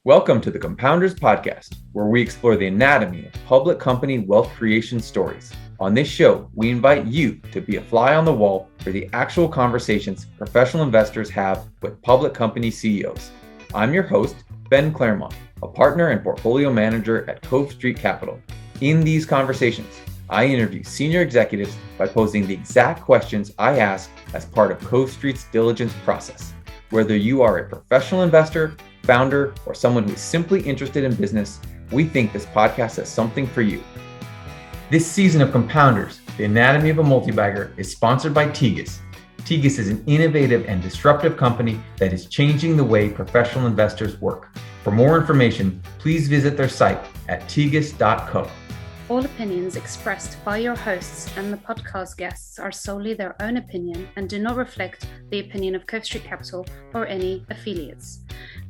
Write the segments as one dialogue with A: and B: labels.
A: Welcome to the Compounders Podcast, where we explore the anatomy of public company wealth creation stories. On this show, we invite you to be a fly on the wall for the actual conversations professional investors have with public company CEOs. I'm your host, Ben Claremont, a partner and portfolio manager at Cove Street Capital. In these conversations, I interview senior executives by posing the exact questions I ask as part of Cove Street's diligence process. Whether you are a professional investor, founder, or someone who is simply interested in business, we think this podcast has something for you. This season of Compounders, the Anatomy of a Multibagger, is sponsored by Tegas. Tegas is an innovative and disruptive company that is changing the way professional investors work. For more information, please visit their site at tegas.co.
B: All opinions expressed by your hosts and the podcast guests are solely their own opinion and do not reflect the opinion of Cove Street Capital or any affiliates.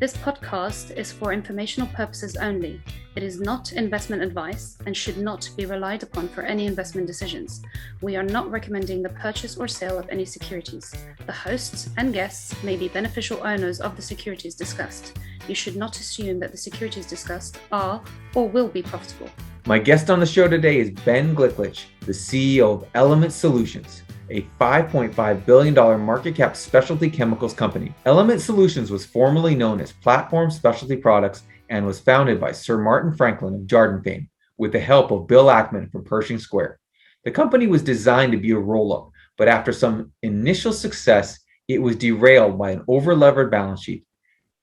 B: This podcast is for informational purposes only. It is not investment advice and should not be relied upon for any investment decisions. We are not recommending the purchase or sale of any securities. The hosts and guests may be beneficial owners of the securities discussed. You should not assume that the securities discussed are or will be profitable.
A: My guest on the show today is Ben Gliklich, the CEO of Element Solutions, a $5.5 billion market cap specialty chemicals company. Element Solutions was formerly known as Platform Specialty Products and was founded by Sir Martin Franklin of Jarden fame with the help of Bill Ackman from Pershing Square. The company was designed to be a roll-up, but after some initial success, it was derailed by an over-levered balance sheet.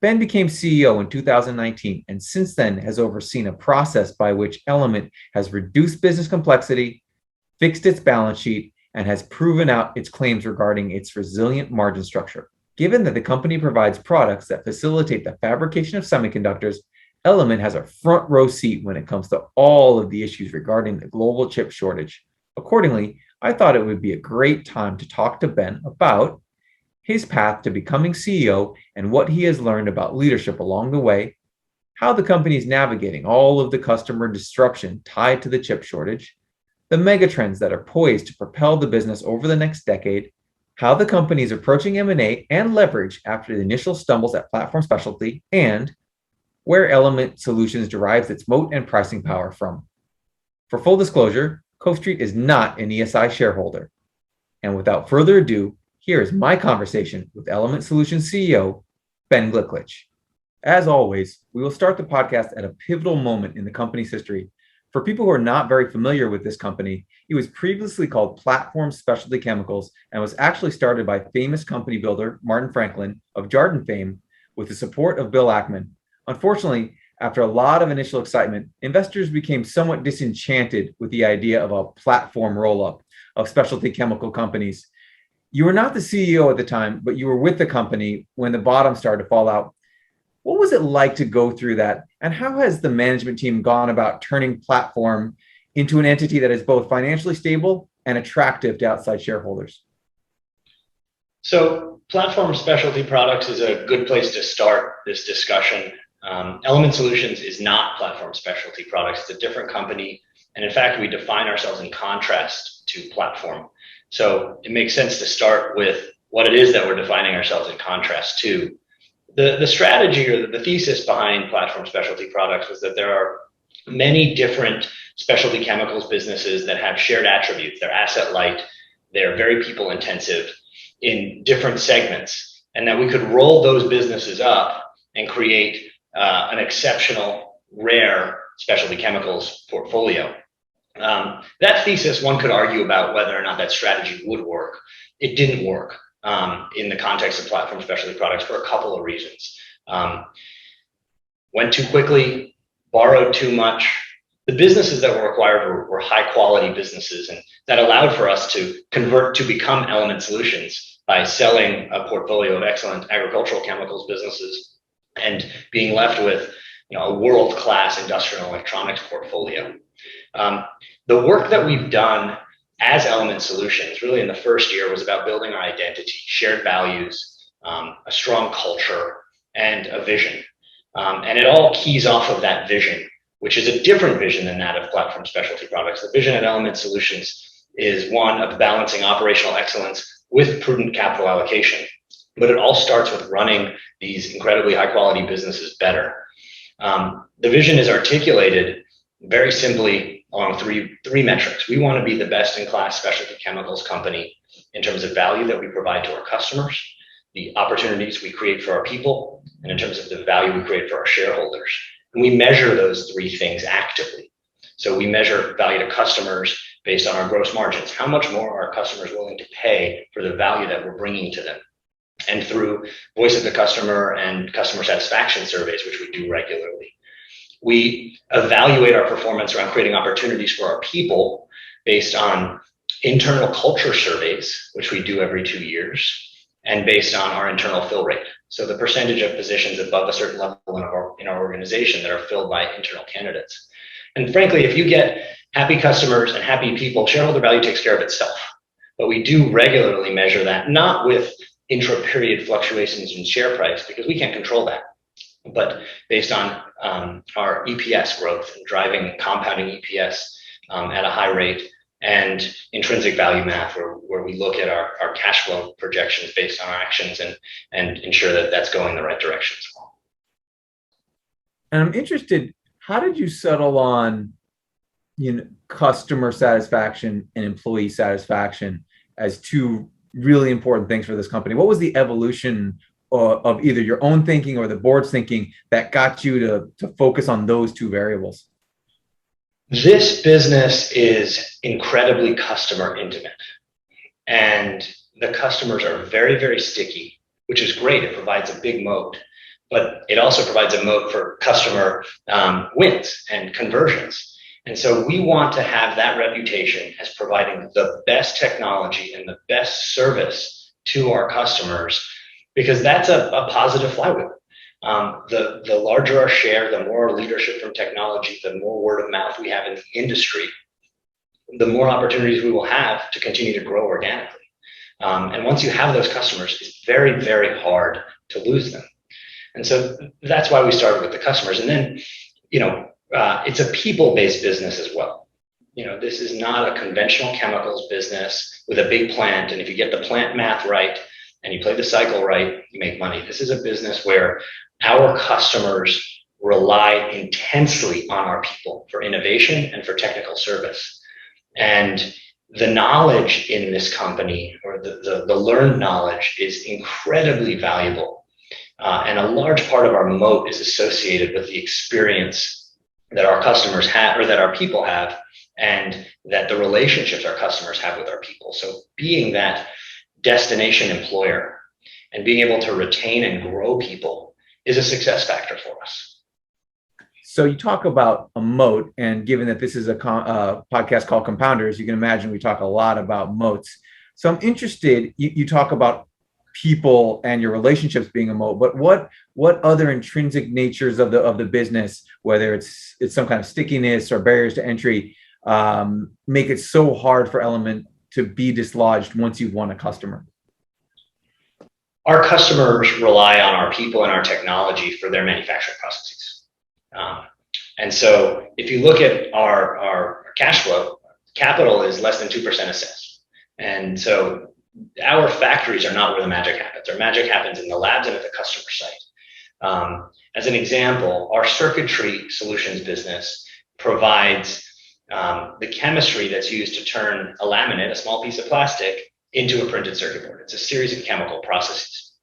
A: Ben became CEO in 2019 and since then has overseen a process by which Element has reduced business complexity, fixed its balance sheet, and has proven out its claims regarding its resilient margin structure. Given that the company provides products that facilitate the fabrication of semiconductors, Element has a front row seat when it comes to all of the issues regarding the global chip shortage. Accordingly, I thought it would be a great time to talk to Ben about his path to becoming CEO and what he has learned about leadership along the way, how the company is navigating all of the customer disruption tied to the chip shortage, the megatrends that are poised to propel the business over the next decade, how the company is approaching M&A and leverage after the initial stumbles at Platform Specialty, and where Element Solutions derives its moat and pricing power from. For full disclosure, Cove Street is not an ESI shareholder. And without further ado, here is my conversation with Element Solutions CEO, Ben Gliklich. As always, we will start the podcast at a pivotal moment in the company's history. For people who are not very familiar with this company, it was previously called Platform Specialty Chemicals and was actually started by famous company builder Martin Franklin of Jarden fame with the support of Bill Ackman. Unfortunately, after a lot of initial excitement, investors became somewhat disenchanted with the idea of a platform roll-up of specialty chemical companies. You were not the CEO at the time, but you were with the company when the bottom started to fall out. What was it like to go through that? And how has the management team gone about turning Platform into an entity that is both financially stable and attractive to outside shareholders?
C: So Platform Specialty Products is a good place to start this discussion. Element Solutions is not Platform Specialty Products. It's a different company. And in fact, we define ourselves in contrast to Platform. So it makes sense to start with what it is that we're defining ourselves in contrast to. The strategy or the thesis behind Platform Specialty Products was that there are many different specialty chemicals businesses that have shared attributes. They're asset light, they're very people intensive in different segments, and that we could roll those businesses up and create an exceptional, rare specialty chemicals portfolio. That thesis, one could argue about whether or not that strategy would work. It didn't work in the context of Platform Specialty Products for a couple of reasons. Went too quickly, borrowed too much. The businesses that were acquired were high quality businesses, and that allowed for us to convert to become Element Solutions by selling a portfolio of excellent agricultural chemicals businesses and being left with a world-class industrial electronics portfolio. The work that we've done as Element Solutions, really in the first year, was about building our identity, shared values, a strong culture, and a vision. And it all keys off of that vision, which is a different vision than that of Platform Specialty Products. The vision at Element Solutions is one of balancing operational excellence with prudent capital allocation. But it all starts with running these incredibly high quality businesses better. The vision is articulated very simply along three metrics. We want to be the best-in-class specialty chemicals company in terms of value that we provide to our customers, the opportunities we create for our people, and in terms of the value we create for our shareholders. And we measure those three things actively. So we measure value to customers based on our gross margins. How much more are our customers willing to pay for the value that we're bringing to them? And through voice of the customer and customer satisfaction surveys, which we do regularly. We evaluate our performance around creating opportunities for our people based on internal culture surveys, which we do every 2 years, and based on our internal fill rate. So the percentage of positions above a certain level in our organization that are filled by internal candidates. And frankly, if you get happy customers and happy people, shareholder value takes care of itself. But we do regularly measure that, not with intra-period fluctuations in share price, because we can't control that, but based on our EPS growth and driving compounding EPS at a high rate, and intrinsic value math, where we look at our cash flow projections based on our actions and ensure that that's going the right direction as well.
A: And I'm interested, how did you settle on customer satisfaction and employee satisfaction as two really important things for this company? What was the evolution of either your own thinking or the board's thinking that got you to focus on those two variables?
C: This business is incredibly customer intimate, and the customers are very, very sticky, which is great. It provides a big moat, but it also provides a moat for customer wins and conversions. And so we want to have that reputation as providing the best technology and the best service to our customers, because that's a positive flywheel. The larger our share, the more leadership from technology, the more word of mouth we have in the industry, the more opportunities we will have to continue to grow organically. And once you have those customers, it's very, very hard to lose them. And so that's why we started with the customers. And then, it's a people-based business as well. This is not a conventional chemicals business with a big plant. And if you get the plant math right and you play the cycle right, you make money. This is a business where our customers rely intensely on our people for innovation and for technical service. And the knowledge in this company, or the learned knowledge, is incredibly valuable. And a large part of our moat is associated with the experience that our customers have, or that our people have, and that the relationships our customers have with our people. So being that destination employer and being able to retain and grow people is a success factor for us.
A: So you talk about a moat, and given that this is a podcast called Compounders, you can imagine we talk a lot about moats. So I'm interested, you talk about people and your relationships being a moat, but what other intrinsic natures of the business, whether it's some kind of stickiness or barriers to entry, make it so hard for Element to be dislodged once you've won a customer?
C: Our customers rely on our people and our technology for their manufacturing processes. And so if you look at our cash flow, capital is less than 2% of sales. And so our factories are not where the magic happens. Our magic happens in the labs and at the customer site. As an example, our circuitry solutions business provides the chemistry that's used to turn a laminate, a small piece of plastic, into a printed circuit board. It's a series of chemical processes.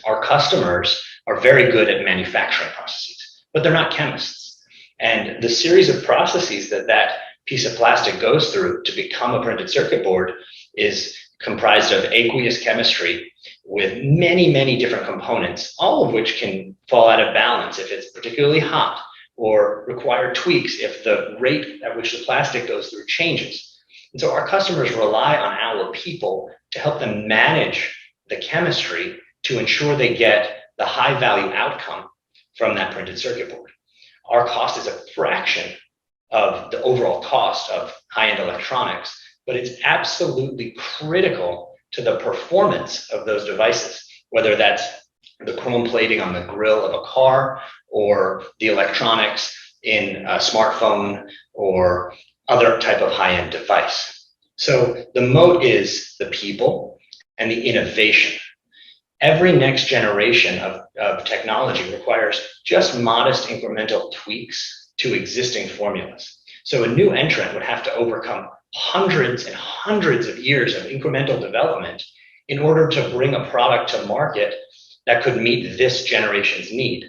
C: Our customers are very good at manufacturing processes, but they're not chemists. And the series of processes that piece of plastic goes through to become a printed circuit board is comprised of aqueous chemistry with many, many different components, all of which can fall out of balance if it's particularly hot, or require tweaks if the rate at which the plastic goes through changes. And so our customers rely on our people to help them manage the chemistry to ensure they get the high value outcome from that printed circuit board. Our cost is a fraction of the overall cost of high-end electronics, but it's absolutely critical to the performance of those devices, whether that's the chrome plating on the grill of a car, or the electronics in a smartphone, or other type of high-end device. So the moat is the people and the innovation. Every next generation of technology requires just modest incremental tweaks to existing formulas. So a new entrant would have to overcome hundreds and hundreds of years of incremental development in order to bring a product to market that could meet this generation's need.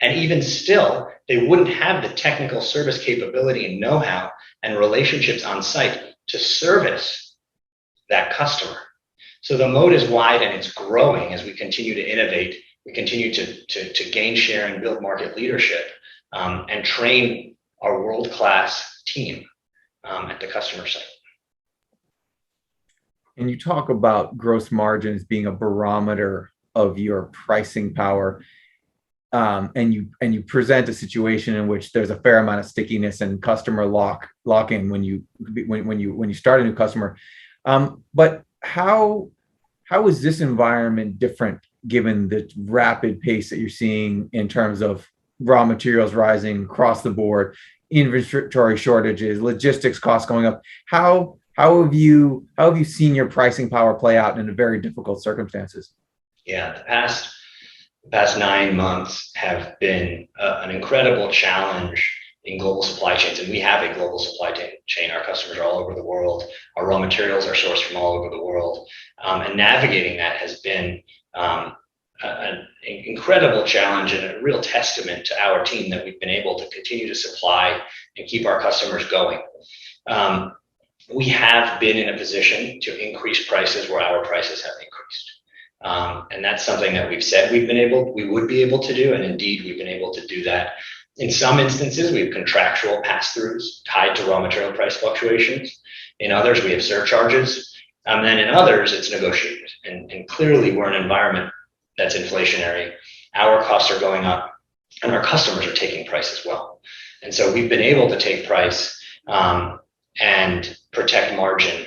C: And even still, they wouldn't have the technical service capability and know-how and relationships on site to service that customer. So the moat is wide and it's growing as we continue to innovate. We continue to gain share and build market leadership and train our world-class team at the customer site.
A: And you talk about gross margins being a barometer of your pricing power. And you present a situation in which there's a fair amount of stickiness and customer lock-in when you start a new customer. But how is this environment different given the rapid pace that you're seeing in terms of raw materials rising across the board, inventory shortages, logistics costs going up? How have you seen your pricing power play out in very difficult circumstances?
C: Yeah, the past 9 months have been an incredible challenge in global supply chains, and we have a global supply chain. Our customers are all over the world. Our raw materials are sourced from all over the world, and navigating that has been an incredible challenge and a real testament to our team that we've been able to continue to supply and keep our customers going. We have been in a position to increase prices where our prices have increased. And that's something that we've said we would be able to do, and indeed we've been able to do that. In some instances, we have contractual pass-throughs tied to raw material price fluctuations. In others, we have surcharges. And then in others, it's negotiated. And clearly, we're in an environment that's inflationary. Our costs are going up, and our customers are taking price as well. And so we've been able to take price and protect margin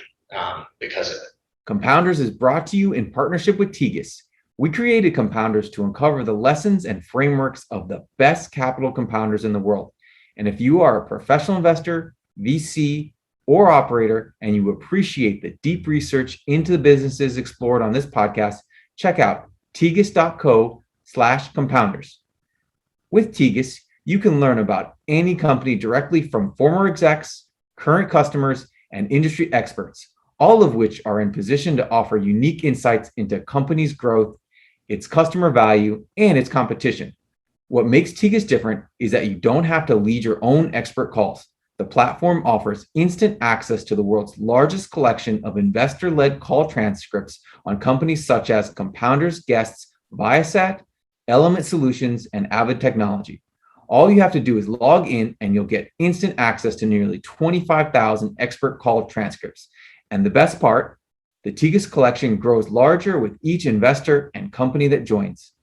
C: because of it.
A: Compounders is brought to you in partnership with Tegas. We created Compounders to uncover the lessons and frameworks of the best capital compounders in the world. And if you are a professional investor, VC, or operator, and you appreciate the deep research into the businesses explored on this podcast, check out tegas.co/compounders. With Tegas, you can learn about any company directly from former execs, current customers, and industry experts, all of which are in position to offer unique insights into a company's growth, its customer value, and its competition. What makes Tegas different is that you don't have to lead your own expert calls. The platform offers instant access to the world's largest collection of investor-led call transcripts on companies such as Compounders guests Viasat, Element Solutions, and Avid Technology. All you have to do is log in and you'll get instant access to nearly 25,000 expert call transcripts. And the best part, the Tegas collection grows larger with each investor and company that joins.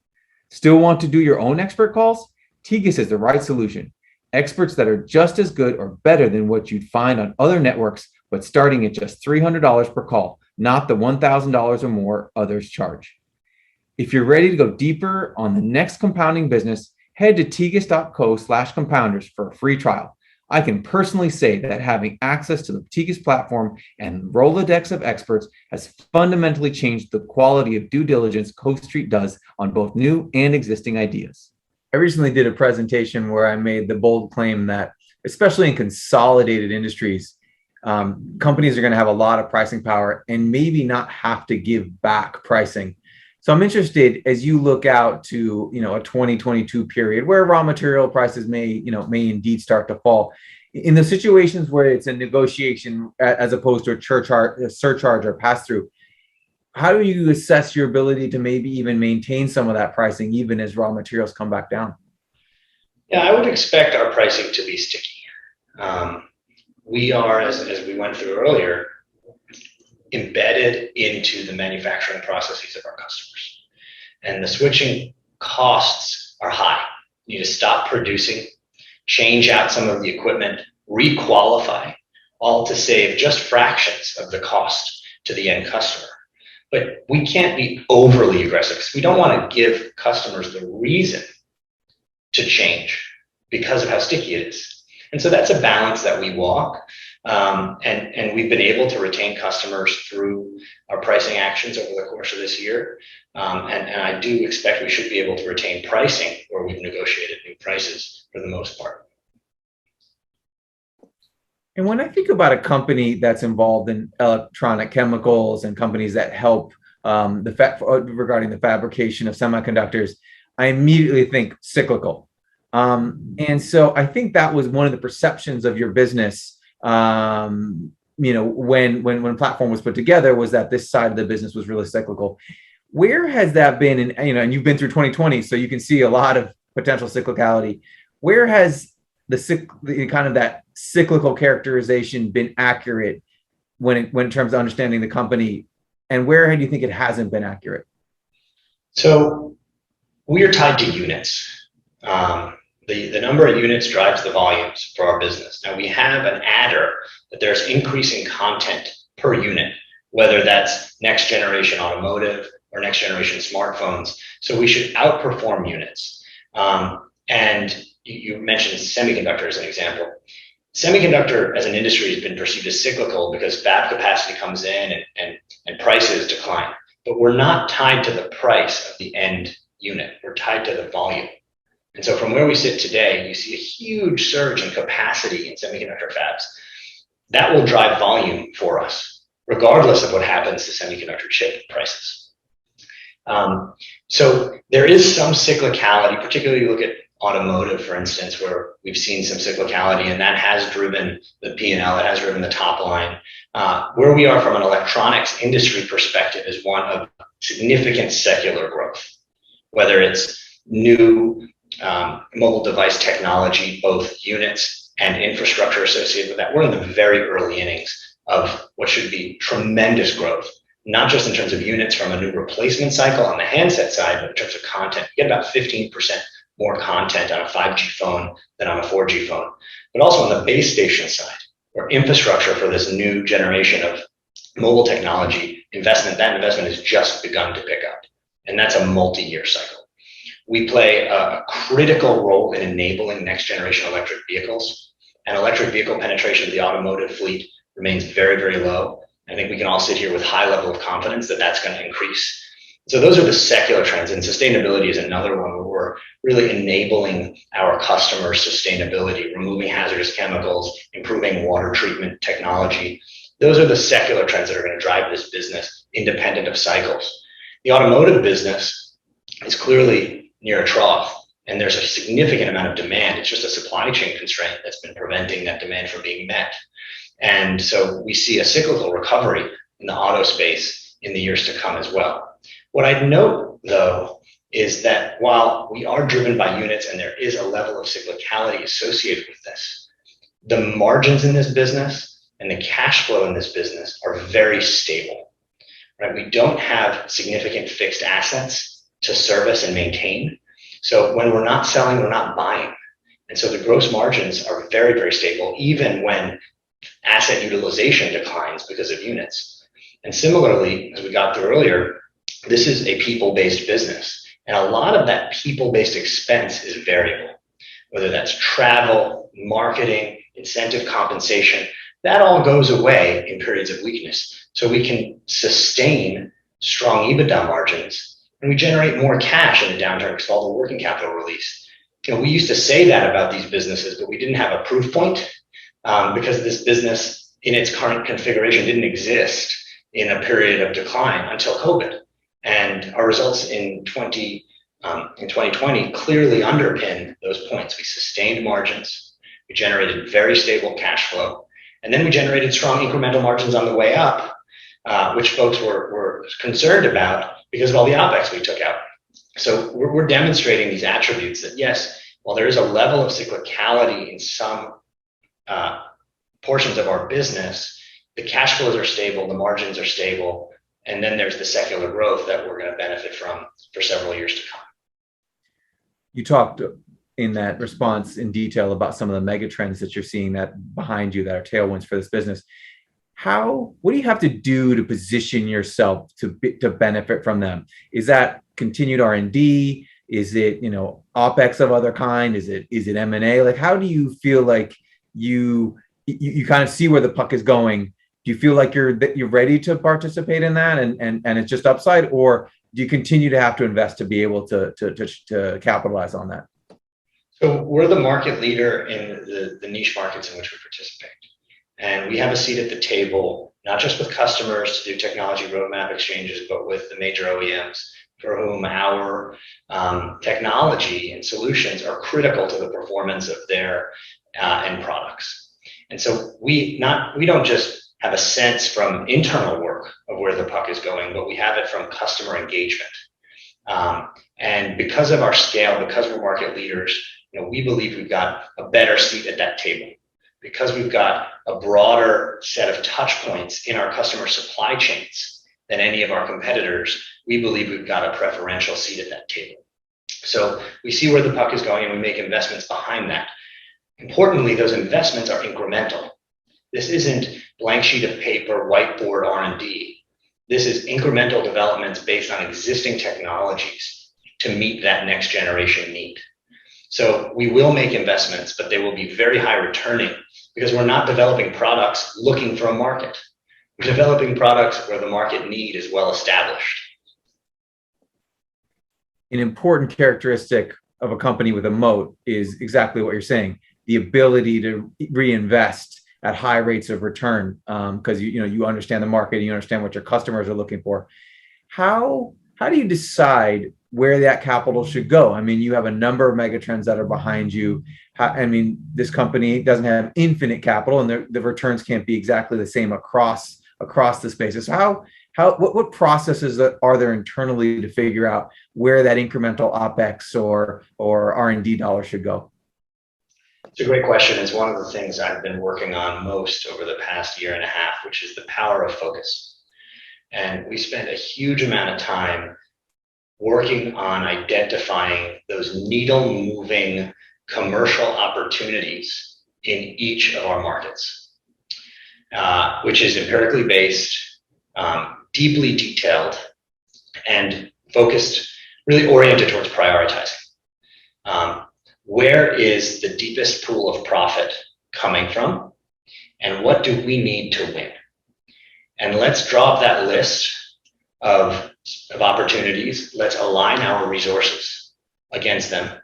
A: Still want to do your own expert calls? Tegas is the right solution. Experts that are just as good or better than what you'd find on other networks, but starting at just $300 per call, not the $1,000 or more others charge. If you're ready to go deeper on the next compounding business, head to tegas.co/compounders for a free trial. I can personally say that having access to the Tegas platform and Rolodex of experts has fundamentally changed the quality of due diligence Coast Street does on both new and existing ideas. I recently did a presentation where I made the bold claim that, especially in consolidated industries, companies are going to have a lot of pricing power and maybe not have to give back pricing. So I'm interested, as you look out to, a 2022 period where raw material prices may indeed start to fall, in the situations where it's a negotiation as opposed to a surcharge or pass through, how do you assess your ability to maybe even maintain some of that pricing even as raw materials come back down?
C: Yeah, I would expect our pricing to be sticky. We are, as we went through earlier, embedded into the manufacturing processes of our customers. And the switching costs are high. You need to stop producing, change out some of the equipment, re-qualify, all to save just fractions of the cost to the end customer. But we can't be overly aggressive because we don't want to give customers the reason to change because of how sticky it is. And so that's a balance that we walk. And we've been able to retain customers through our pricing actions over the course of this year. And I do expect we should be able to retain pricing where we've negotiated new prices for the most part.
A: And when I think about a company that's involved in electronic chemicals and companies that help regarding the fabrication of semiconductors, I immediately think cyclical. And so I think that was one of the perceptions of your business, when Platform was put together, was that this side of the business was really cyclical. Where has that been? And you've been through 2020, so you can see a lot of potential cyclicality. Where has the kind of that cyclical characterization been accurate when in terms of understanding the company, and where do you think it hasn't been accurate?
C: So we are tied to units. The number of units drives the volumes for our business. Now we have an adder that there's increasing content per unit, whether that's next generation automotive or next generation smartphones. So we should outperform units. And you mentioned semiconductor as an example. Semiconductor as an industry has been perceived as cyclical because fab capacity comes in and prices decline. But we're not tied to the price of the end unit. We're tied to the volume. And so from where we sit today, you see a huge surge in capacity in semiconductor fabs. That will drive volume for us, regardless of what happens to semiconductor chip prices. So there is some cyclicality, particularly you look at automotive, for instance, where we've seen some cyclicality, and that has driven the P&L, it has driven the top line. Where we are from an electronics industry perspective is one of significant secular growth, whether it's new mobile device technology, both units and infrastructure associated with that. We're in the very early innings of what should be tremendous growth, not just in terms of units from a new replacement cycle on the handset side, but in terms of content. You get about 15% more content on a 5G phone than on a 4G phone, but also on the base station side, where infrastructure for this new generation of mobile technology investment, that investment has just begun to pick up. And that's a multi-year cycle. We play a critical role in enabling next generation electric vehicles, and electric vehicle penetration of the automotive fleet remains very, very low. I think we can all sit here with high level of confidence that that's going to increase. So those are the secular trends, and sustainability is another one where we're really enabling our customers' sustainability, removing hazardous chemicals, improving water treatment technology. Those are the secular trends that are going to drive this business independent of cycles. The automotive business is clearly near a trough, and there's a significant amount of demand. It's just a supply chain constraint that's been preventing that demand from being met. And so we see a cyclical recovery in the auto space in the years to come as well. What I'd note, though, is that while we are driven by units and there is a level of cyclicality associated with this, the margins in this business and the cash flow in this business are very stable. Right? We don't have significant fixed assets to service and maintain. So when we're not selling, we're not buying. And so the gross margins are very, very stable, even when asset utilization declines because of units. And similarly, as we got through earlier, this is a people-based business. And a lot of that people-based expense is variable, whether that's travel, marketing, incentive compensation. That all goes away in periods of weakness. So we can sustain strong EBITDA margins, and we generate more cash in a downturn because of all the working capital release. We used to say that about these businesses, but we didn't have a proof point because this business in its current configuration didn't exist in a period of decline until COVID. And our results in 2020 clearly underpin those points. We sustained margins, we generated very stable cash flow, and then we generated strong incremental margins on the way up, which folks were concerned about because of all the OpEx we took out. So we're demonstrating these attributes that, yes, while there is a level of cyclicality in some portions of our business, the cash flows are stable, the margins are stable, and then there's the secular growth that we're going to benefit from for several years to come.
A: You talked in that response in detail about some of the megatrends that you're seeing that behind you that are tailwinds for this business. What do you have to do to position yourself to benefit from them? Is that continued R&D? Is it, OpEx of other kind? Is it M&A? Like, how do you feel like you you kind of see where the puck is going. Do you feel like you're ready to participate in that, and it's just upside, or do you continue to have to invest to be able to capitalize on that?
C: So we're the market leader in the niche markets in which we participate. And we have a seat at the table, not just with customers to do technology roadmap exchanges, but with the major OEMs for whom our technology and solutions are critical to the performance of their end products. And so we don't just have a sense from internal work of where the puck is going, but we have it from customer engagement. And because of our scale, because we're market leaders, we believe we've got a better seat at that table. Because we've got a broader set of touch points in our customer supply chains than any of our competitors, we believe we've got a preferential seat at that table. So we see where the puck is going and we make investments behind that. Importantly, those investments are incremental. This isn't blank sheet of paper, whiteboard R&D. This is incremental developments based on existing technologies to meet that next generation need. So we will make investments, but they will be very high returning because we're not developing products looking for a market. We're developing products where the market need is well established.
A: An important characteristic of a company with a moat is exactly what you're saying, the ability to reinvest at high rates of return, because you understand the market, you understand what your customers are looking for. How do you decide where that capital should go? I mean, you have a number of megatrends that are behind you. This company doesn't have infinite capital, and the returns can't be exactly the same across the spaces. So what processes are there internally to figure out where that incremental OpEx or R&D dollar should go?
C: It's a great question. It's one of the things I've been working on most over the past year and a half, which is the power of focus. And we spend a huge amount of time working on identifying those needle-moving commercial opportunities in each of our markets, which is empirically based, deeply detailed, and focused, really oriented towards prioritizing. Where is the deepest pool of profit coming from, and what do we need to win? And let's drop that list of opportunities. Let's align our resources against them.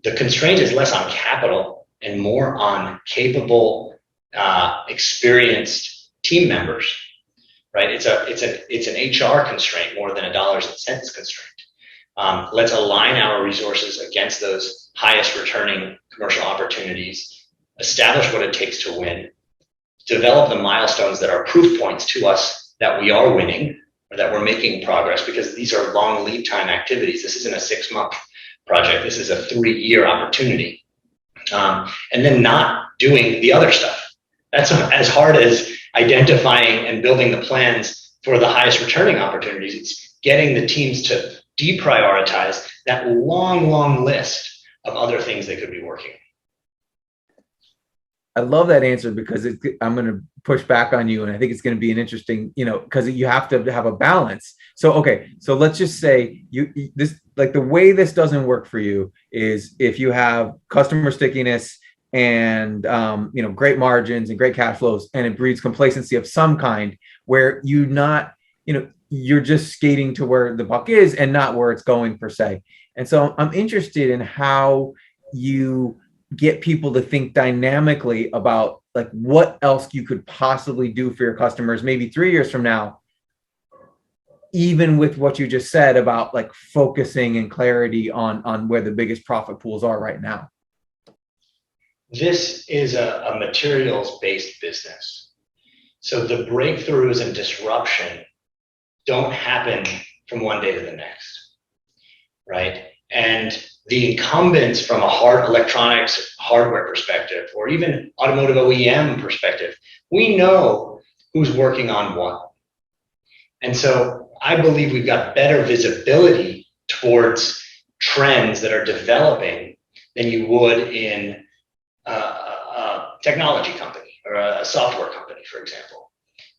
C: The constraint is less on capital and more on capable, experienced team members, right? It's an HR constraint more than a dollars and cents constraint. Let's align our resources against those highest returning commercial opportunities, establish what it takes to win, develop the milestones that are proof points to us that we are winning or that we're making progress, because these are long lead time activities. This isn't a 6-month project. This is a 3-year opportunity. And then not doing the other stuff. That's as hard as identifying and building the plans for the highest returning opportunities. It's getting the teams to deprioritize that long list of other things they could be working.
A: I love that answer because I'm going to push back on you, and I think it's going to be an interesting, because you have to have a balance. So, okay, so let's just say the way this doesn't work for you is if you have customer stickiness and great margins and great cash flows, and it breeds complacency of some kind where you're just skating to where the buck is and not where it's going per se. And so I'm interested in how you get people to think dynamically about what else you could possibly do for your customers maybe 3 years from now, even with what you just said about focusing and clarity on where the biggest profit pools are right now.
C: This is a materials-based business. So the breakthroughs and disruption don't happen from one day to the next, right? And the incumbents from a electronics hardware perspective, or even automotive OEM perspective, we know who's working on what. And so I believe we've got better visibility towards trends that are developing than you would in a technology company or a software company, for example.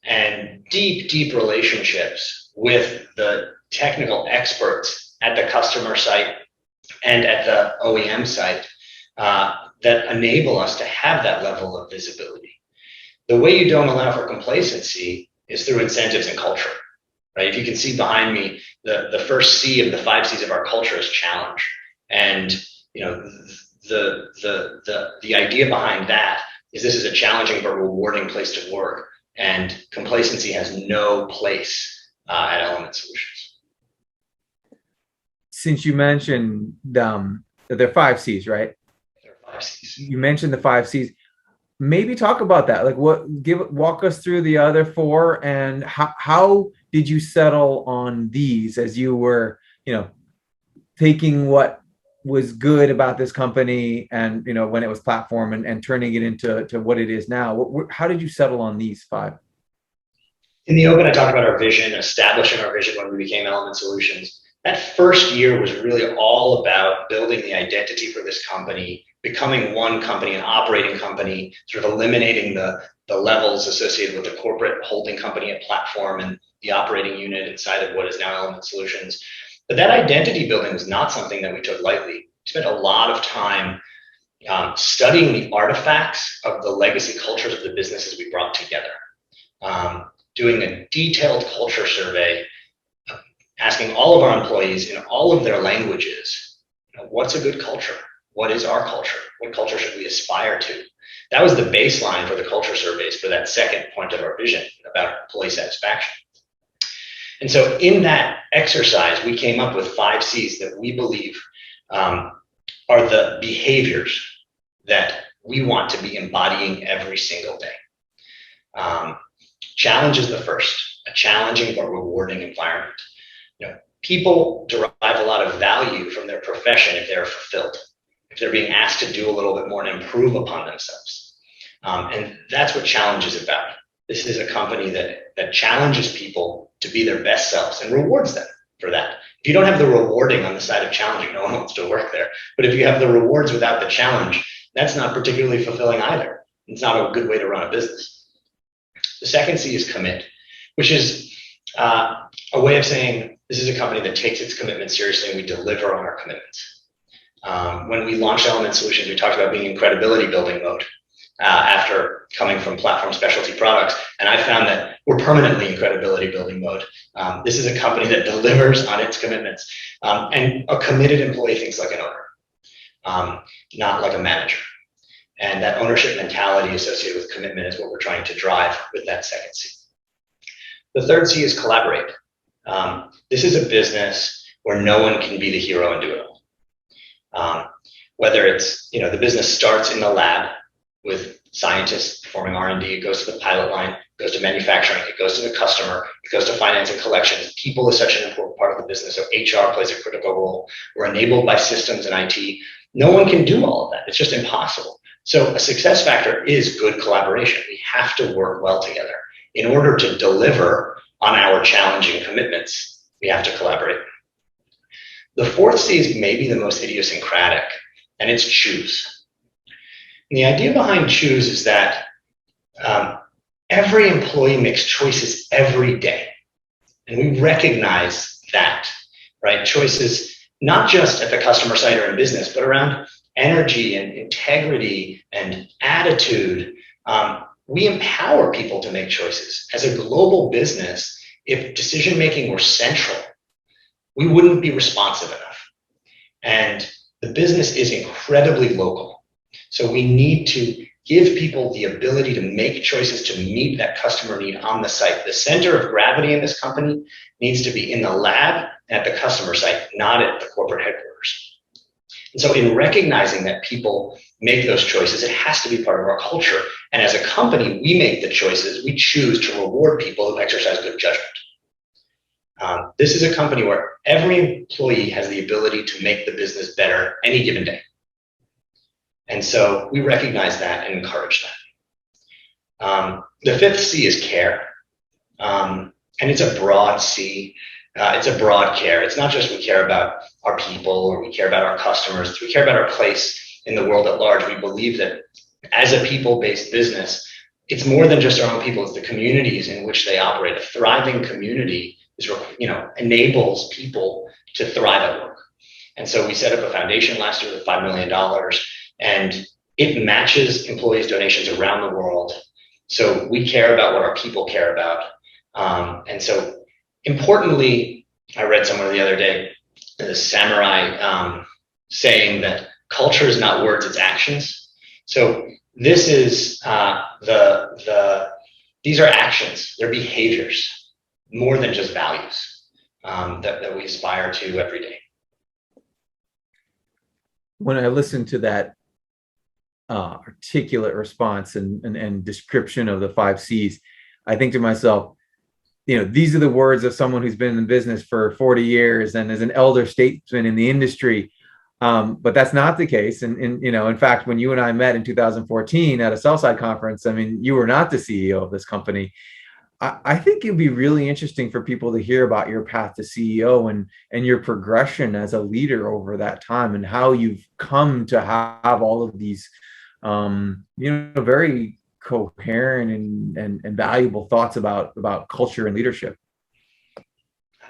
C: And deep relationships with the technical experts at the customer site and at the OEM site that enable us to have that level of visibility. The way you don't allow for complacency is through incentives and culture, right? If you can see behind me, the first C of the 5 C's of our culture is challenge. And the idea behind that is this is a challenging but rewarding place to work, and complacency has no place at Element Solutions.
A: Since you mentioned that there are 5 C's, right?
C: There are 5 C's.
A: You mentioned the 5 C's. Maybe talk about that. Like, walk us through the other 4, and how did you settle on these as you were, taking what was good about this company and, when it was platform and turning it into what it is now? How did you settle on these 5?
C: In the open, I talked about our vision, establishing our vision when we became Element Solutions. That first year was really all about building the identity for this company, becoming one company, an operating company, sort of eliminating the levels associated with the corporate holding company at platform and the operating unit inside of what is now Element Solutions. But that identity building was not something that we took lightly. We spent a lot of time studying the artifacts of the legacy cultures of the businesses we brought together, doing a detailed culture survey, asking all of our employees in all of their languages, what's a good culture? What is our culture? What culture should we aspire to? That was the baseline for the culture surveys for that second point of our vision about employee satisfaction. And so in that exercise, we came up with 5 C's that we believe are the behaviors that we want to be embodying every single day. Challenge is the first, a challenging but rewarding environment. People derive a lot of value from their profession if they're fulfilled, if they're being asked to do a little bit more and improve upon themselves. And that's what challenge is about. This is a company that challenges people to be their best selves and rewards them for that. If you don't have the rewarding on the side of challenging, no one wants to work there. But if you have the rewards without the challenge, that's not particularly fulfilling either. It's not a good way to run a business. The second C is commit, which is a way of saying this is a company that takes its commitment seriously and we deliver on our commitments. When we launched Element Solutions, we talked about being in credibility building mode after coming from platform specialty products. And I found that we're permanently in credibility building mode. This is a company that delivers on its commitments. And a committed employee thinks like an owner, not like a manager. And that ownership mentality associated with commitment is what we're trying to drive with that second C. The third C is collaborate. This is a business where no one can be the hero and do it all. Whether it's, the business starts in the lab with scientists performing R&D, it goes to the pilot line, it goes to manufacturing, it goes to the customer, it goes to finance and collections. People is such an important part of the business, so HR plays a critical role. We're enabled by systems and IT. No one can do all of that. It's just impossible. So a success factor is good collaboration. We have to work well together. In order to deliver on our challenging commitments, we have to collaborate. The fourth C is maybe the most idiosyncratic, and it's choose. And the idea behind choose is that every employee makes choices every day. And we recognize that, right? Choices, not just at the customer side or in business, but around energy and integrity and attitude. We empower people to make choices. As a global business, if decision-making were central, we wouldn't be responsive enough. And the business is incredibly local. So we need to give people the ability to make choices to meet that customer need on the site. The center of gravity in this company needs to be in the lab at the customer site, not at the corporate headquarters. And so in recognizing that people make those choices, it has to be part of our culture. And as a company, we make the choices. We choose to reward people who exercise good judgment. This is a company where every employee has the ability to make the business better any given day. And so we recognize that and encourage that. The fifth C is care. And it's a broad C. It's a broad care. It's not just we care about our people or we care about our customers. We care about our place in the world at large. We believe that as a people-based business, it's more than just our own people. It's the communities in which they operate. A thriving community is, enables people to thrive at work. And so we set up a foundation last year with $5 million, and it matches employees' donations around the world So we care about what our people care about. And so importantly, I read somewhere the other day, the samurai saying that culture is not words, it's actions. So this is these are actions, they're behaviors more than just values that we aspire to every day.
A: When I listen to that articulate response and description of the 5 Cs, I think to myself, these are the words of someone who's been in business for 40 years and is an elder statesman in the industry. But that's not the case. And in fact, when you and I met in 2014 at a sell-side conference, I mean, you were not the CEO of this company. I think it'd be really interesting for people to hear about your path to CEO and your progression as a leader over that time, and how you've come to have all of these, very coherent and valuable thoughts about culture and leadership.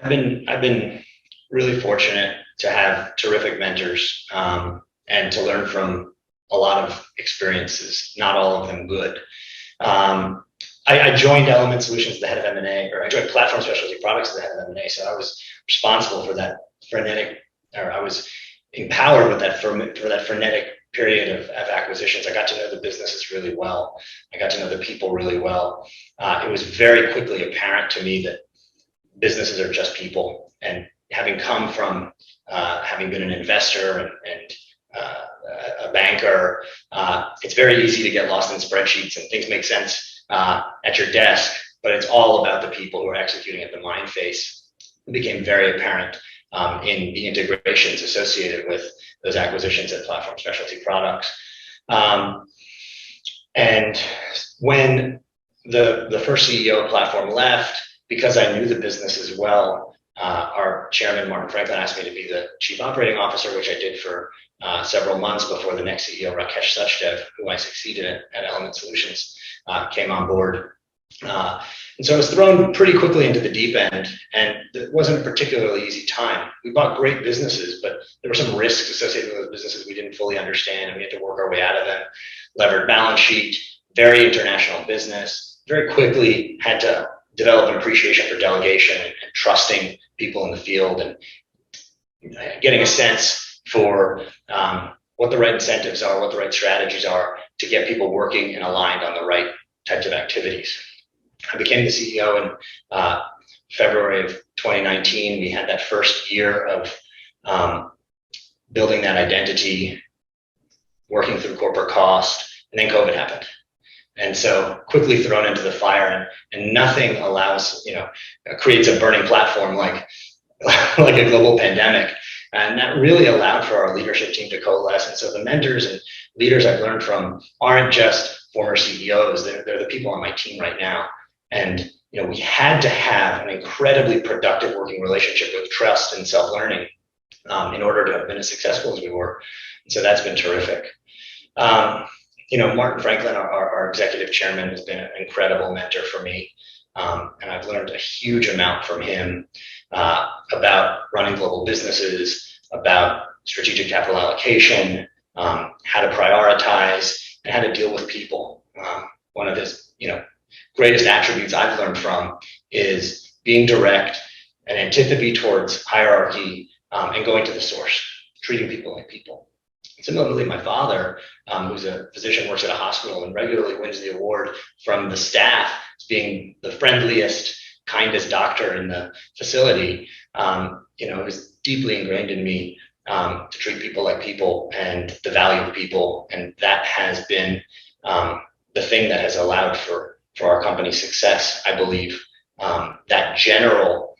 C: I've been really fortunate to have terrific mentors and to learn from a lot of experiences, not all of them good. I joined Element Solutions, the head of M&A, or I joined Platform Specialty Products as the head of M&A. So I was responsible for that I was empowered with that for that frenetic period of acquisitions. I got to know the businesses really well. I got to know the people really well. It was very quickly apparent to me that businesses are just people. And having come from having been an investor and a banker, it's very easy to get lost in spreadsheets and things make sense at your desk, but it's all about the people who are executing at the mind face. It became very apparent in the integrations associated with those acquisitions at Platform Specialty Products. And when the first CEO of Platform left, because I knew the business as well, our chairman, Martin Franklin, asked me to be the chief operating officer, which I did for several months before the next CEO, Rakesh Sachdev, who I succeeded at Element Solutions, came on board. And so I was thrown pretty quickly into the deep end, and it wasn't a particularly easy time. We bought great businesses, but there were some risks associated with those businesses we didn't fully understand, and we had to work our way out of them. Levered balance sheet, very international business, very quickly had to develop an appreciation for delegation and trusting people in the field and getting a sense for what the right incentives are, what the right strategies are to get people working and aligned on the right types of activities. I became the CEO in February of 2019. We had that first year of building that identity, working through corporate cost, and then COVID happened. And so quickly thrown into the fire, and nothing allows, creates a burning platform like a global pandemic. And that really allowed for our leadership team to coalesce. And so the mentors and leaders I've learned from aren't just former CEOs, they're the people on my team right now. And we had to have an incredibly productive working relationship with trust and self-learning in order to have been as successful as we were. And so that's been terrific. Martin Franklin, our executive chairman, has been an incredible mentor for me. And I've learned a huge amount from him about running global businesses, about strategic capital allocation, how to prioritize, and how to deal with people. One of his, greatest attributes I've learned from is being direct, an antipathy towards hierarchy, and going to the source, treating people like people. Similarly, my father, who's a physician, works at a hospital and regularly wins the award from the staff as being the friendliest, kindest doctor in the facility. It was deeply ingrained in me to treat people like people and the value of people. And that has been the thing that has allowed for our company's success, I believe. That general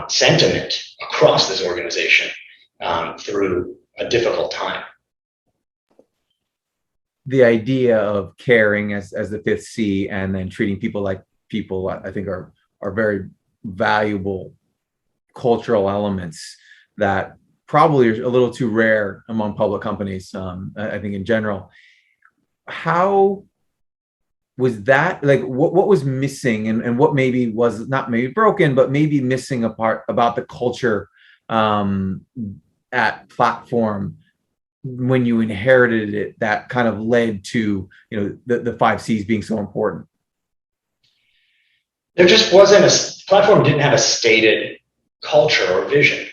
C: sentiment across this organization through a difficult time.
A: The idea of caring as the 5th C, and then treating people like people, I think are very valuable cultural elements that probably are a little too rare among public companies. I think in general. How was that, like, what was missing, and what maybe was not maybe broken, but maybe missing a part about the culture at Platform when you inherited it, that kind of led to the 5 Cs being so important?
C: There just wasn't platform didn't have a stated culture or vision.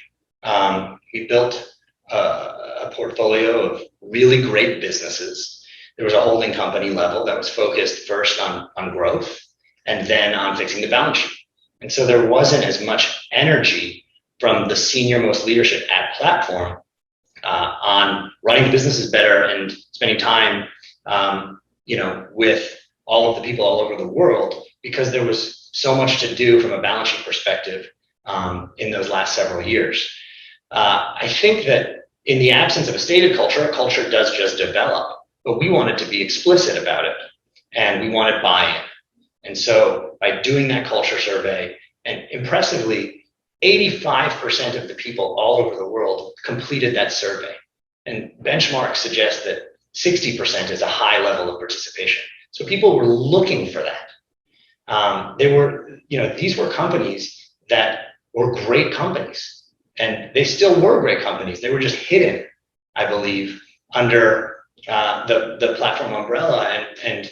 C: We built a portfolio of really great businesses. There was a holding company level that was focused first on growth and then on fixing the balance sheet. And so there wasn't as much energy from the senior most leadership at platform on running the businesses better and spending time, with all of the people all over the world, because there was so much to do from a balance sheet perspective in those last several years. I think that in the absence of a stated culture, a culture does just develop, but we wanted to be explicit about it and we wanted buy-in. And so by doing that culture survey, and impressively, 85% of the people all over the world completed that survey. And benchmarks suggest that 60% is a high level of participation. So people were looking for that. These were companies that were great companies, and they still were great companies. They were just hidden, I believe, under the platform umbrella, and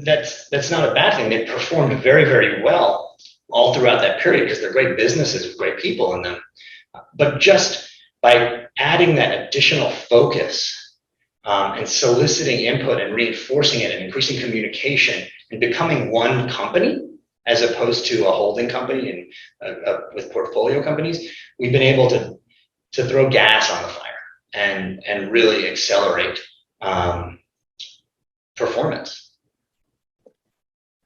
C: that's not a bad thing. They performed very, very well all throughout that period because they're great businesses with great people in them. But just by adding that additional focus and soliciting input and reinforcing it and increasing communication and becoming one company as opposed to a holding company and with portfolio companies, we've been able to throw gas on the fire and really accelerate performance.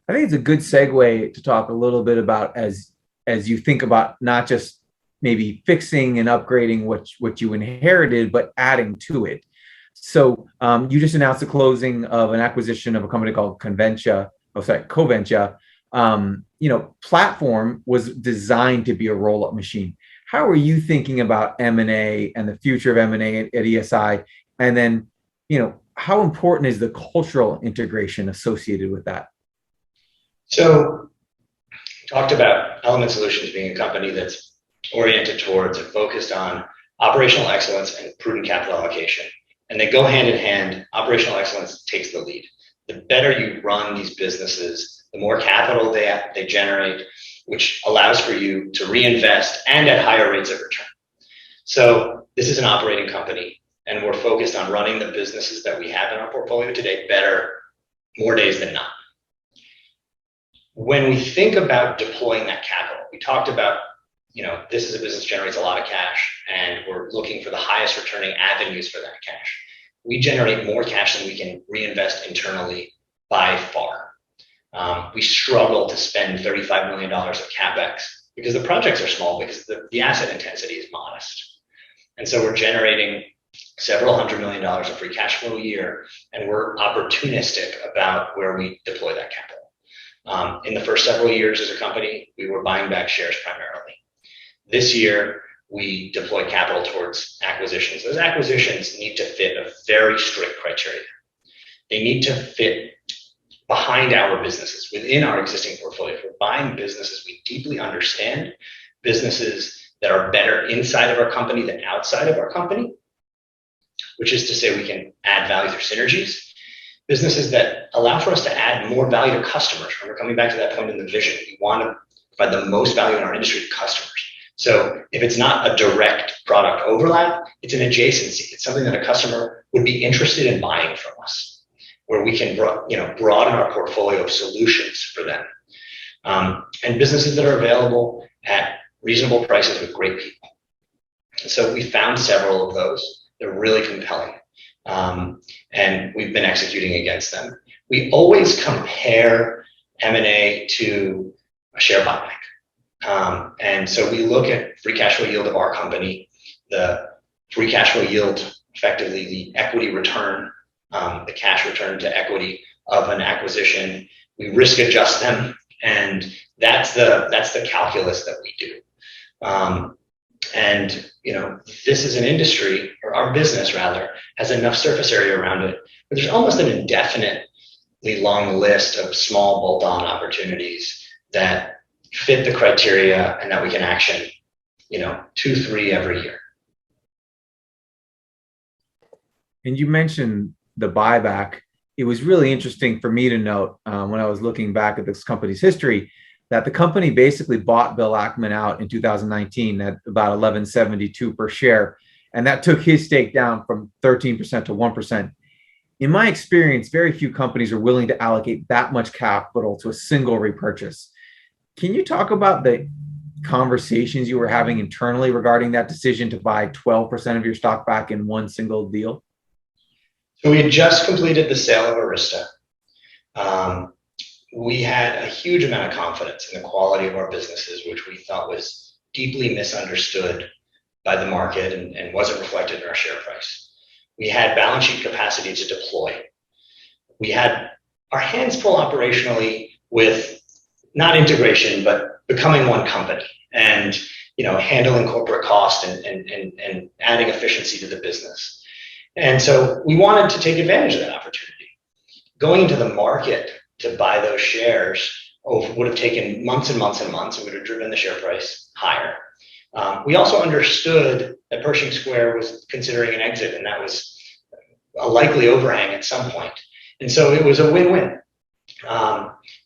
A: I think it's a good segue to talk a little bit about as you think about not just maybe fixing and upgrading what you inherited, but adding to it. So you just announced the closing of an acquisition of a company called Covantia. Platform was designed to be a roll-up machine. How are you thinking about M&A and the future of M&A at ESI? And then, how important is the cultural integration associated with that?
C: So we talked about Element Solutions being a company that's oriented towards and focused on operational excellence and prudent capital allocation. And they go hand in hand. Operational excellence takes the lead. The better you run these businesses, the more capital they generate, which allows for you to reinvest and at higher rates of return. So this is an operating company, and we're focused on running the businesses that we have in our portfolio today better, more days than not. When we think about deploying that capital, we talked about, this is a business that generates a lot of cash, and we're looking for the highest returning avenues for that cash. We generate more cash than we can reinvest internally by far. We struggle to spend $35 million of CapEx because the projects are small, because the asset intensity is modest. And so we're generating several $100 million of free cash flow a year, and we're opportunistic about where we deploy that capital. In the first several years as a company, we were buying back shares primarily. This year, we deploy capital towards acquisitions. Those acquisitions need to fit a very strict criteria. They need to fit behind our businesses, within our existing portfolio. If we're buying businesses we deeply understand, businesses that are better inside of our company than outside of our company, which is to say we can add value through synergies, businesses that allow for us to add more value to customers. We're coming back to that point in the vision. We want to provide the most value in our industry to customers. So if it's not a direct product overlap, it's an adjacency. It's something that a customer would be interested in buying from us, where we can broaden our portfolio of solutions for them. And businesses that are available at reasonable prices with great people. And so we found several of those. They're really compelling. And we've been executing against them. We always compare M&A to a share buyback. And so we look at free cash flow yield of our company, the free cash flow yield, effectively the equity return, the cash return to equity of an acquisition. We risk adjust them, and that's the calculus that we do. And this is an industry, or our business rather, has enough surface area around it, but there's almost an indefinitely long list of small bolt-on opportunities that fit the criteria and that we can action, 2-3 every year.
A: And you mentioned the buyback. It was really interesting for me to note when I was looking back at this company's history that the company basically bought Bill Ackman out in 2019 at about $11.72 per share. And that took his stake down from 13% to 1%. In my experience, very few companies are willing to allocate that much capital to a single repurchase. Can you talk about the conversations you were having internally regarding that decision to buy 12% of your stock back in one single deal?
C: So we had just completed the sale of Arista. We had a huge amount of confidence in the quality of our businesses, which we thought was deeply misunderstood by the market and wasn't reflected in our share price. We had balance sheet capacity to deploy. We had our hands full operationally with not integration, but becoming one company and handling corporate cost and adding efficiency to the business. And so we wanted to take advantage of that opportunity. Going into the market to buy those shares would have taken months and months and months and would have driven the share price higher. We also understood that Pershing Square was considering an exit, and that was a likely overhang at some point. And so it was a win-win.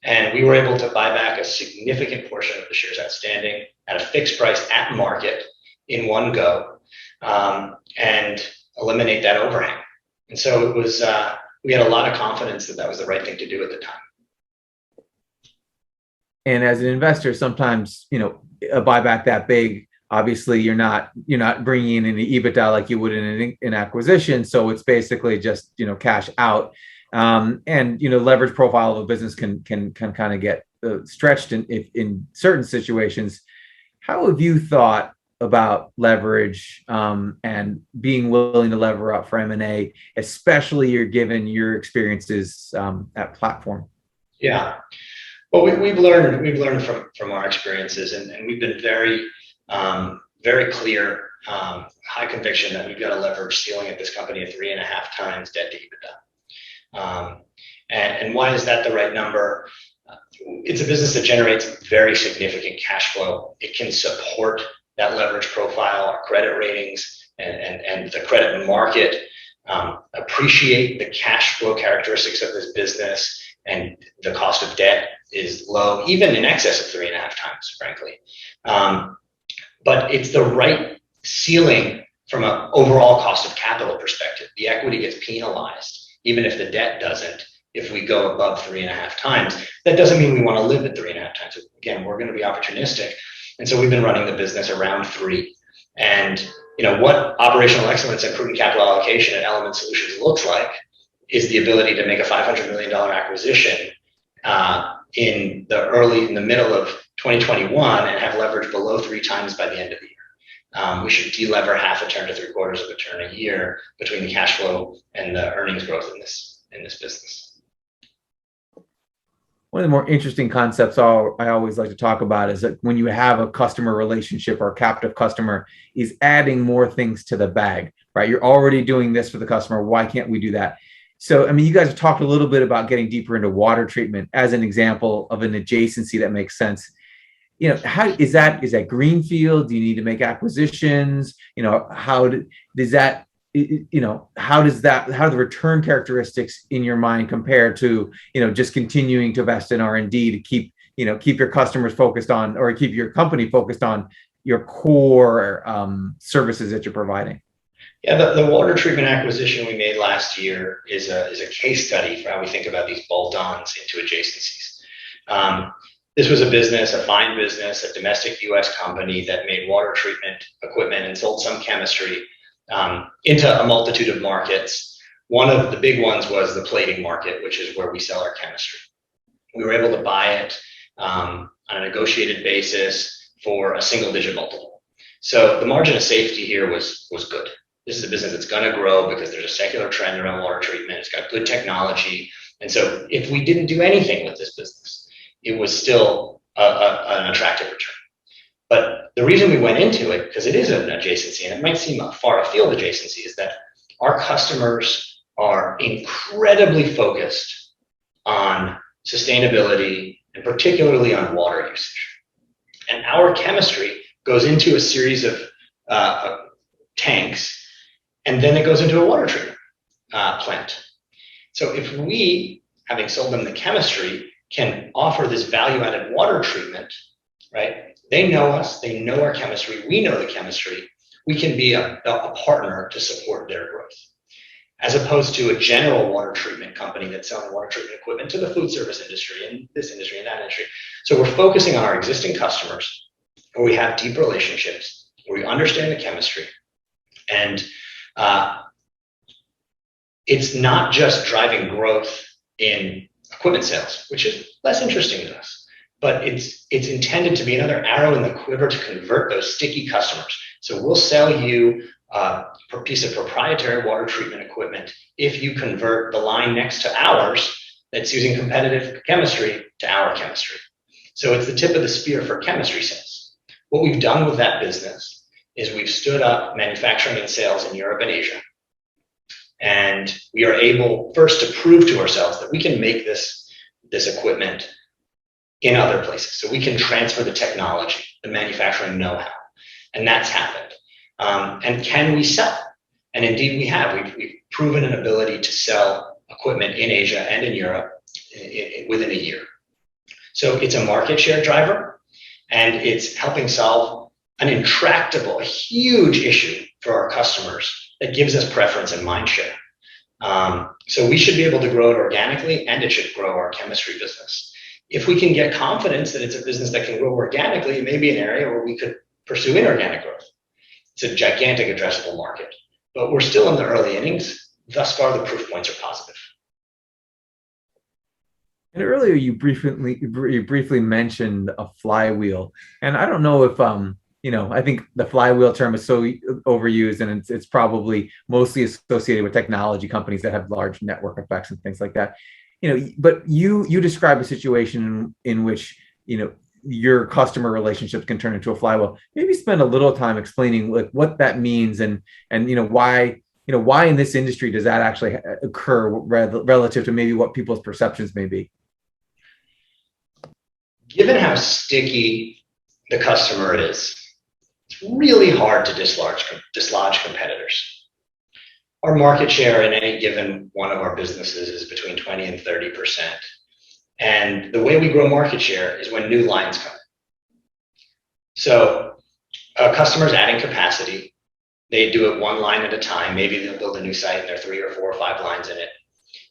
C: And we were able to buy back a significant portion of the shares outstanding at a fixed price at market in one go, and eliminate that overhang. And so it was, we had a lot of confidence that that was the right thing to do at the time.
A: And as an investor, sometimes, a buyback that big, obviously you're not bringing in any EBITDA like you would in an acquisition. So it's basically just, cash out. And leverage profile of a business can kind of get stretched in certain situations. How have you thought about leverage and being willing to lever up for M&A, especially given your experiences at Platform?
C: Yeah, well, we've learned from our experiences, and we've been very clear, high conviction that we've got a leverage ceiling at this company of 3.5 times debt to EBITDA. And why is that the right number? It's a business that generates very significant cash flow. It can support that leverage profile. Our credit ratings and the credit market appreciate the cash flow characteristics of this business, and the cost of debt is low, even in excess of 3.5 times, frankly. But it's the right ceiling from an overall cost of capital perspective. The equity gets penalized, even if the debt doesn't. If we go above 3.5 times, that doesn't mean we want to live at 3.5 times. Again, we're going to be opportunistic. And so we've been running the business around 3. And what operational excellence and prudent capital allocation at Element Solutions looks like is the ability to make a $500 million acquisition in the middle of 2021 and have leverage below 3 times by the end of the year. We should delever half a turn to 3/4 of a turn a year between the cash flow and the earnings growth in this business.
A: One of the more interesting concepts I always like to talk about is that when you have a customer relationship or a captive customer, is adding more things to the bag, right? You're already doing this for the customer. Why can't we do that? So, you guys have talked a little bit about getting deeper into water treatment as an example of an adjacency that makes sense. How is that greenfield? Do you need to make acquisitions? How do the return characteristics in your mind compare to, just continuing to invest in R&D to keep your customers focused on, or keep your company focused on your core services that you're providing?
C: Yeah, the water treatment acquisition we made last year is a case study for how we think about these bolt-ons into adjacencies. This was a fine business, a domestic U.S. company that made water treatment equipment and sold some chemistry into a multitude of markets. One of the big ones was the plating market, which is where we sell our chemistry. We were able to buy it on a negotiated basis for a single-digit multiple. So the margin of safety here was good. This is a business that's going to grow because there's a secular trend around water treatment. It's got good technology. And so if we didn't do anything with this business, it was still an attractive return. But the reason we went into it, because it is an adjacency, and it might seem a far afield adjacency, is that our customers are incredibly focused on sustainability and particularly on water usage. And our chemistry goes into a series of tanks, and then it goes into a water treatment plant. So if we, having sold them the chemistry, can offer this value-added water treatment, right? They know us, they know our chemistry, we know the chemistry. We can be a partner to support their growth, as opposed to a general water treatment company that's selling water treatment equipment to the food service industry and this industry and that industry. So we're focusing on our existing customers, where we have deep relationships, where we understand the chemistry. And it's not just driving growth in equipment sales, which is less interesting to us, but it's intended to be another arrow in the quiver to convert those sticky customers. So we'll sell you a piece of proprietary water treatment equipment if you convert the line next to ours that's using competitive chemistry to our chemistry. So it's the tip of the spear for chemistry sales. What we've done with that business is we've stood up manufacturing and sales in Europe and Asia. And we are able first to prove to ourselves that we can make this equipment in other places. So we can transfer the technology, the manufacturing know-how, and that's happened. And can we sell? And indeed we have. We've proven an ability to sell equipment in Asia and in Europe within a year. So it's a market share driver, and it's helping solve an intractable, a huge issue for our customers that gives us preference and mind share. So we should be able to grow it organically, and it should grow our chemistry business. If we can get confidence that it's a business that can grow organically, it may be an area where we could pursue inorganic growth. It's a gigantic addressable market, but we're still in the early innings. Thus far, the proof points are positive.
A: And earlier, you briefly mentioned a flywheel, and I don't know if I think the flywheel term is so overused, and it's probably mostly associated with technology companies that have large network effects and things like that. But you describe a situation in which your customer relationships can turn into a flywheel. Maybe spend a little time explaining like what that means and why in this industry does that actually occur relative to maybe what people's perceptions may be.
C: Given how sticky the customer is, it's really hard to dislodge competitors. Our market share in any given one of our businesses is between 20 and 30%. And the way we grow market share is when new lines come in. So a customer's adding capacity. They do it one line at a time. Maybe they'll build a new site and there are 3 or 4 or 5 lines in it.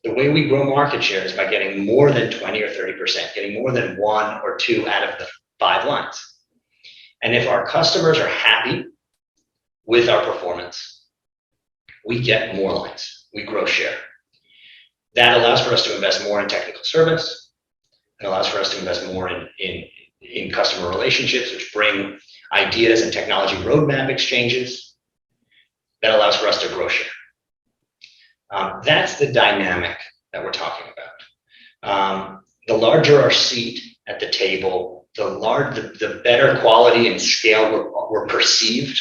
C: The way we grow market share is by getting more than 20 or 30%, getting more than 1 or 2 out of the 5 lines. And if our customers are happy with our performance, we get more lines, we grow share. That allows for us to invest more in technical service. It allows for us to invest more in customer relationships, which bring ideas and technology roadmap exchanges. That allows for us to grow share. That's the dynamic that we're talking about. The larger our seat at the table, the better quality and scale we're perceived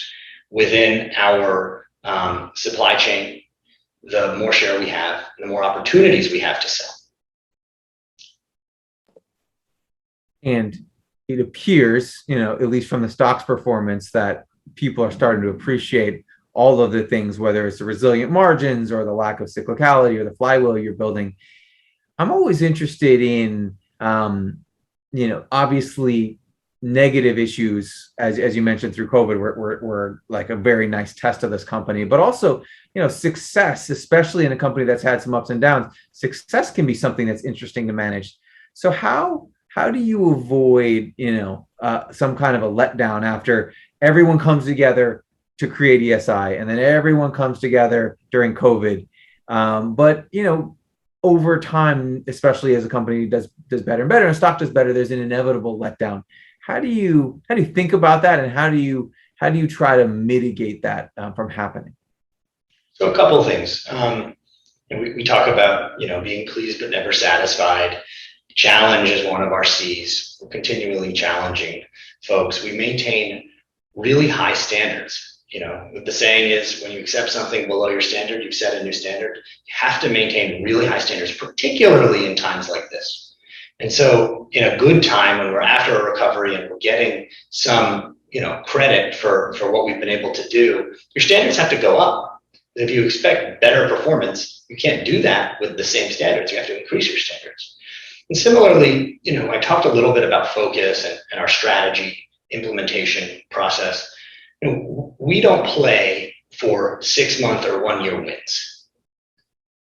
C: within our supply chain, the more share we have, the more opportunities we have to sell.
A: And it appears, at least from the stock's performance, that people are starting to appreciate all of the things, whether it's the resilient margins or the lack of cyclicality or the flywheel you're building. I'm always interested in, obviously negative issues, as you mentioned through COVID, were like a very nice test of this company, but also, success, especially in a company that's had some ups and downs, success can be something that's interesting to manage. So how do you avoid, some kind of a letdown after everyone comes together to create ESI, and then everyone comes together during COVID? But over time, especially as a company does better and better, and stock does better, there's an inevitable letdown. How do you think about that, and how do you try to mitigate that from happening?
C: So a couple of things. We talk about being pleased but never satisfied. Challenge is one of our C's. We're continually challenging folks. We maintain really high standards. The saying is, when you accept something below your standard, you've set a new standard. You have to maintain really high standards, particularly in times like this. And so in a good time, when we're after a recovery and we're getting some credit for what we've been able to do, your standards have to go up. If you expect better performance, you can't do that with the same standards. You have to increase your standards. And similarly, I talked a little bit about focus and our strategy implementation process. We don't play for 6-month or 1-year wins,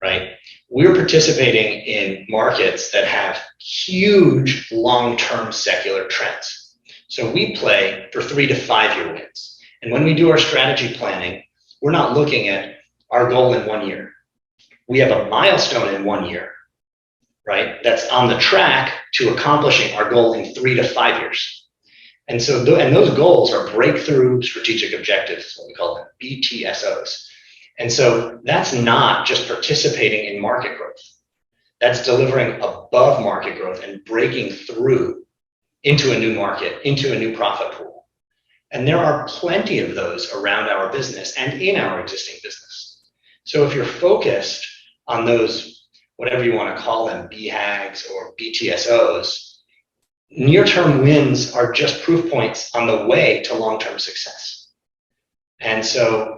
C: right? We're participating in markets that have huge long-term secular trends. So we play for 3 to 5-year wins. And when we do our strategy planning, we're not looking at our goal in 1 year. We have a milestone in 1 year, right? That's on the track to accomplishing our goal in 3 to 5 years. And so, and those goals are breakthrough strategic objectives, what we call them, BTSOs. And so that's not just participating in market growth. That's delivering above market growth and breaking through into a new market, into a new profit pool. And there are plenty of those around our business and in our existing business. So if you're focused on those, whatever you want to call them, BHAGs or BTSOs, near-term wins are just proof points on the way to long-term success. And so,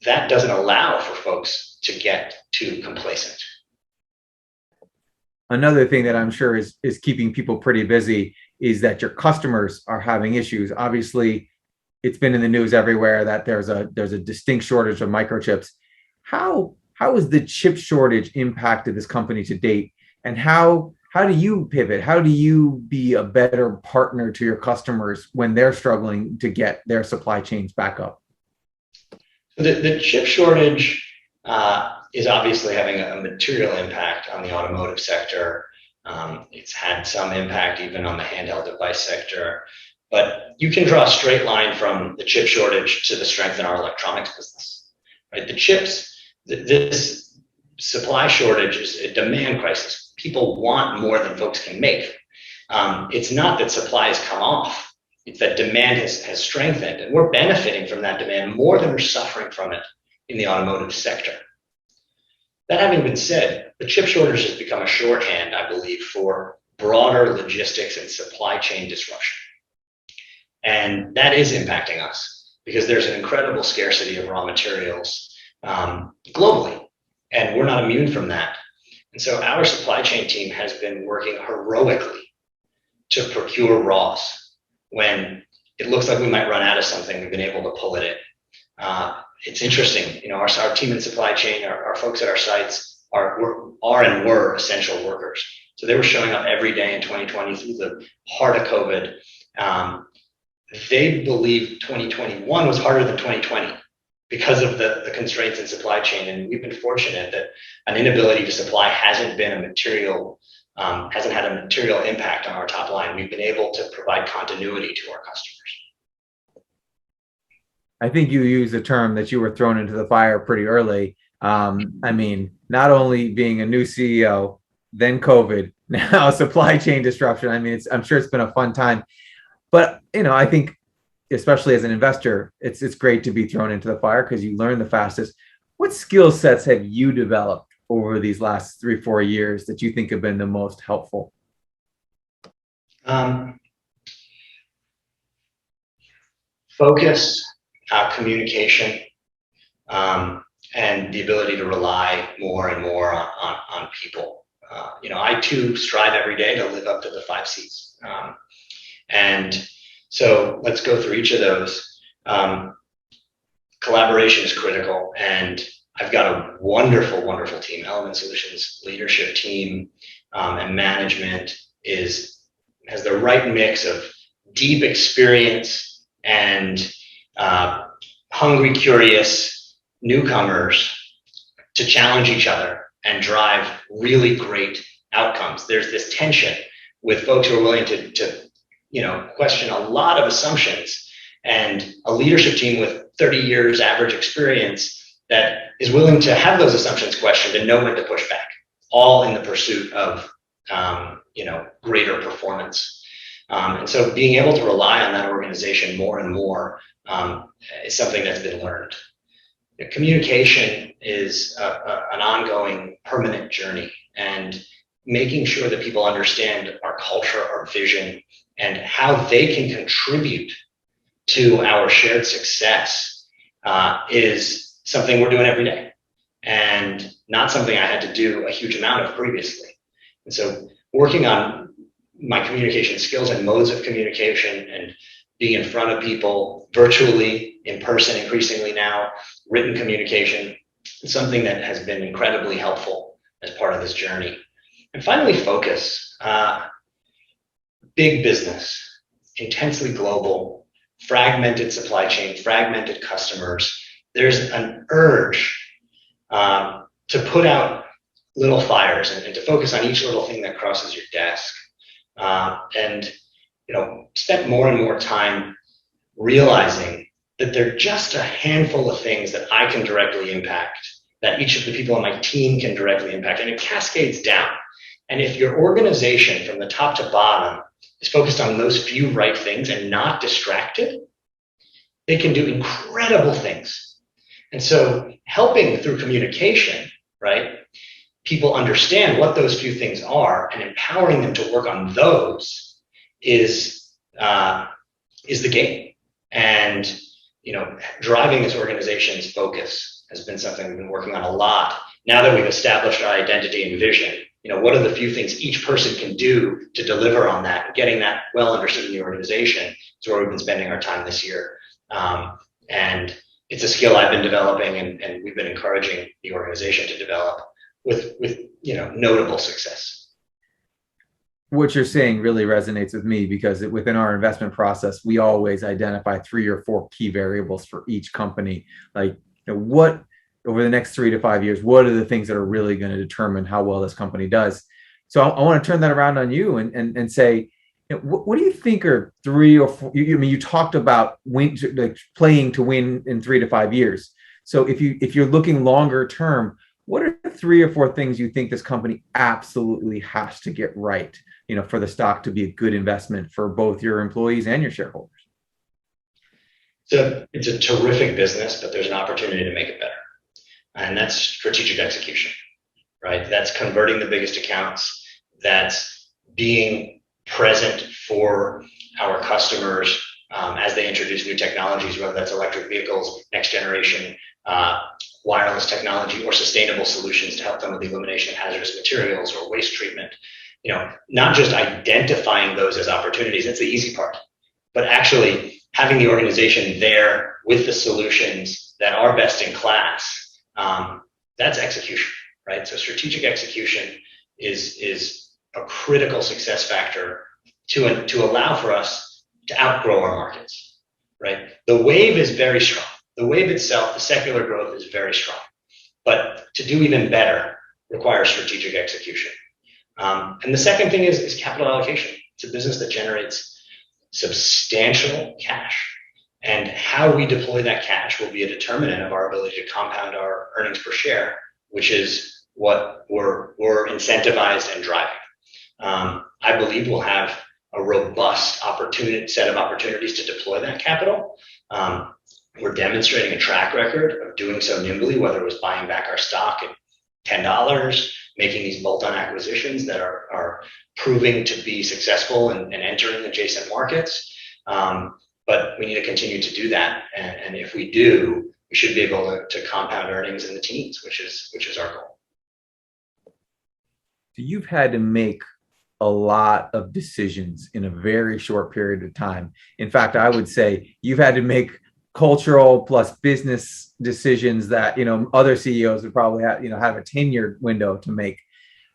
C: that doesn't allow for folks to get too complacent.
A: Another thing that I'm sure is keeping people pretty busy is that your customers are having issues. Obviously, it's been in the news everywhere that there's a distinct shortage of microchips. How has the chip shortage impacted this company to date? And how do you pivot? How do you be a better partner to your customers when they're struggling to get their supply chains back up?
C: The chip shortage is obviously having a material impact on the automotive sector. It's had some impact even on the handheld device sector. But you can draw a straight line from the chip shortage to the strength in our electronics business, right? The chips, this supply shortage is a demand crisis. People want more than folks can make. It's not that supply has come off. It's that demand has strengthened, and we're benefiting from that demand more than we're suffering from it in the automotive sector. That having been said, the chip shortage has become a shorthand, I believe, for broader logistics and supply chain disruption. And that is impacting us because there's an incredible scarcity of raw materials globally, and we're not immune from that. And so our supply chain team has been working heroically to procure raws. When it looks like we might run out of something, we've been able to pull it in. It's interesting, our team in supply chain, our folks at our sites are and were essential workers. So they were showing up every day in 2020 through the heart of COVID. They believe 2021 was harder than 2020 because of the constraints in supply chain. And we've been fortunate that an inability to supply hasn't had a material impact on our top line. We've been able to provide continuity to our customers.
A: I think you used the term that you were thrown into the fire pretty early. Not only being a new CEO, then COVID, now supply chain disruption. I'm sure it's been a fun time, but I think especially as an investor, it's great to be thrown into the fire because you learn the fastest. What skill sets have you developed over these last 3-4 years that you think have been the most helpful?
C: Focus, communication, and the ability to rely more and more on people. I too strive every day to live up to the 5 C's. And so let's go through each of those. Collaboration is critical, and I've got a wonderful, wonderful team. Element Solutions leadership team and management has the right mix of deep experience and hungry, curious newcomers to challenge each other and drive really great outcomes. There's this tension with folks who are willing to question a lot of assumptions, and a leadership team with 30 years average experience that is willing to have those assumptions questioned and know when to push back, all in the pursuit of greater performance. And so being able to rely on that organization more and more is something that's been learned. Communication is an ongoing, permanent journey, and making sure that people understand our culture, our vision, and how they can contribute to our shared success is something we're doing every day, and not something I had to do a huge amount of previously. And so working on my communication skills and modes of communication and being in front of people virtually, in person, increasingly now, written communication, is something that has been incredibly helpful as part of this journey. And finally, focus. Big business, intensely global, fragmented supply chain, fragmented customers. There's an urge to put out little fires and to focus on each little thing that crosses your desk. And spent more and more time realizing that there are just a handful of things that I can directly impact, that each of the people on my team can directly impact, and it cascades down. And if your organization from the top to bottom is focused on those few right things and not distracted, they can do incredible things. And so helping through communication, right, people understand what those few things are and empowering them to work on those is the game. And driving this organization's focus has been something we've been working on a lot. Now that we've established our identity and vision, what are the few things each person can do to deliver on that? And getting that well understood in the organization is where we've been spending our time this year. And it's a skill I've been developing, and we've been encouraging the organization to develop with notable success.
A: What you're saying really resonates with me, because within our investment process, we always identify 3 or 4 key variables for each company. Like, what over the next 3 to 5 years, what are the things that are really going to determine how well this company does? So I want to turn that around on you and say, what do you think are 3 or 4? You talked about playing to win in 3 to 5 years. So if you're looking longer term, what are 3 or 4 things you think this company absolutely has to get right, for the stock to be a good investment for both your employees and your shareholders?
C: So it's a terrific business, but there's an opportunity to make it better. And that's strategic execution, right? That's converting the biggest accounts. That's being present for our customers as they introduce new technologies, whether that's electric vehicles, next generation wireless technology, or sustainable solutions to help them with the elimination of hazardous materials or waste treatment. Not just identifying those as opportunities, that's the easy part, but actually having the organization there with the solutions that are best in class. That's execution, right? So strategic execution is a critical success factor to allow for us to outgrow our markets, right? The wave is very strong. The wave itself, the secular growth, is very strong. But to do even better requires strategic execution. And the second thing is capital allocation. It's a business that generates substantial cash. And how we deploy that cash will be a determinant of our ability to compound our earnings per share, which is what we're incentivized and driving. I believe we'll have a robust set of opportunities to deploy that capital. We're demonstrating a track record of doing so nimbly, whether it was buying back our stock at $10, making these bolt-on acquisitions that are proving to be successful and entering adjacent markets. But we need to continue to do that. And if we do, we should be able to compound earnings in the teens, which is our goal.
A: So you've had to make a lot of decisions in a very short period of time. In fact, I would say you've had to make cultural plus business decisions that other CEOs would probably have a 10-year window to make.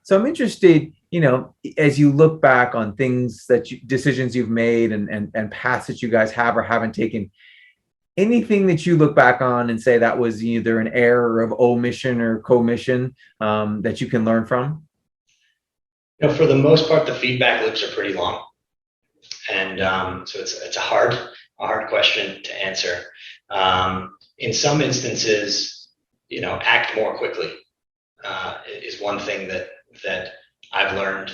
A: So I'm interested, as you look back on things decisions you've made and paths that you guys have or haven't taken, anything that you look back on and say that was either an error of omission or commission that you can learn from?
C: For the most part, the feedback loops are pretty long, and so it's a hard question to answer. In some instances, act more quickly is one thing that I've learned.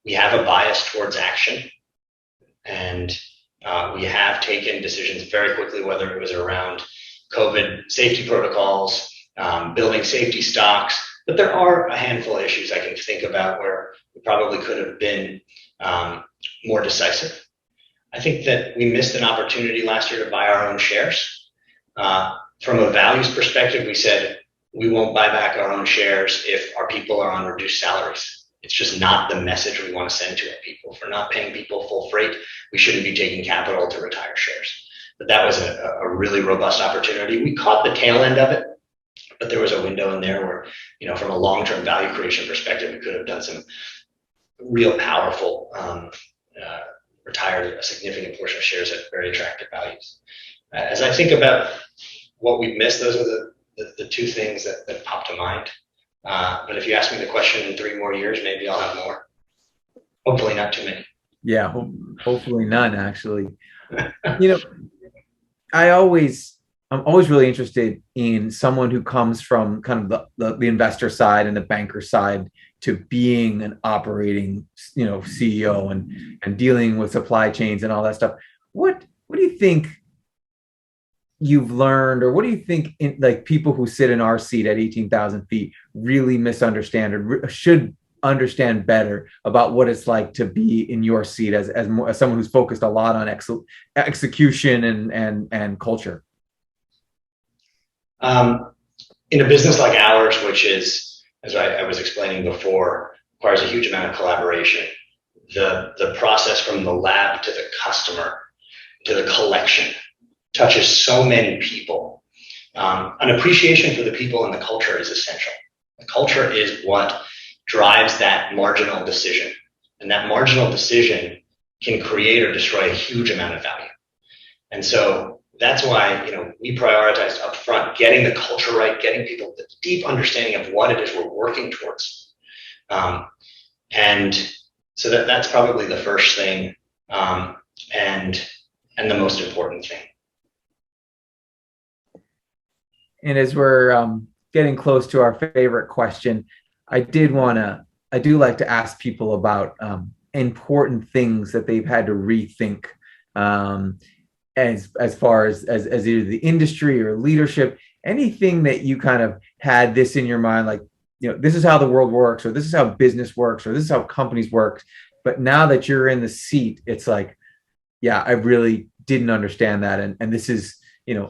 C: We have a bias towards action, and we have taken decisions very quickly, whether it was around COVID safety protocols, building safety stocks. But there are a handful of issues I can think about where we probably could have been more decisive. I think that we missed an opportunity last year to buy our own shares. From a values perspective, we said we won't buy back our own shares if our people are on reduced salaries. It's just not the message we want to send to our people. If we're not paying people full freight, we shouldn't be taking capital to retire shares. But that was a really robust opportunity. We caught the tail end of it, but there was a window in there where, from a long-term value creation perspective, we could have done some real powerful, retired a significant portion of shares at very attractive values. As I think about what we've missed, those are the two things that pop to mind. But if you ask me the question in 3 more years, maybe I'll have more. Hopefully not too many.
A: Yeah, hopefully none, actually. I'm always really interested in someone who comes from kind of the investor side and the banker side to being an operating, CEO and dealing with supply chains and all that stuff. What do you think you've learned, or what do you think people who sit in our seat at 18,000 feet really misunderstand or should understand better about what it's like to be in your seat as someone who's focused a lot on execution and culture?
C: In a business like ours, which is, as I was explaining before, requires a huge amount of collaboration. The process from the lab to the customer to the collection touches so many people. An appreciation for the people and the culture is essential. The culture is what drives that marginal decision. And that marginal decision can create or destroy a huge amount of value. And so that's why, we prioritized upfront getting the culture right, getting people the deep understanding of what it is we're working towards. And so that's probably the first thing, and the most important thing.
A: And as we're getting close to our favorite question, I do like to ask people about important things that they've had to rethink as far as either the industry or leadership. Anything that you kind of had this in your mind, like, this is how the world works, or this is how business works, or this is how companies work. But now that you're in the seat, it's like, yeah, I really didn't understand that. And this is,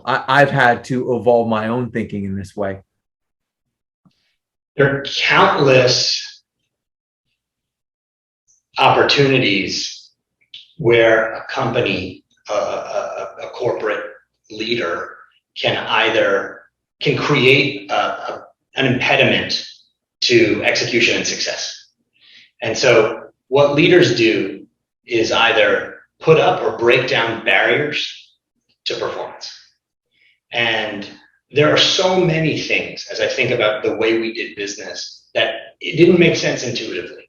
A: I've had to evolve my own thinking in this way.
C: There are countless opportunities where a company, a corporate leader can create an impediment to execution and success. And so what leaders do is either put up or break down barriers to performance. And there are so many things, as I think about the way we did business, that it didn't make sense intuitively.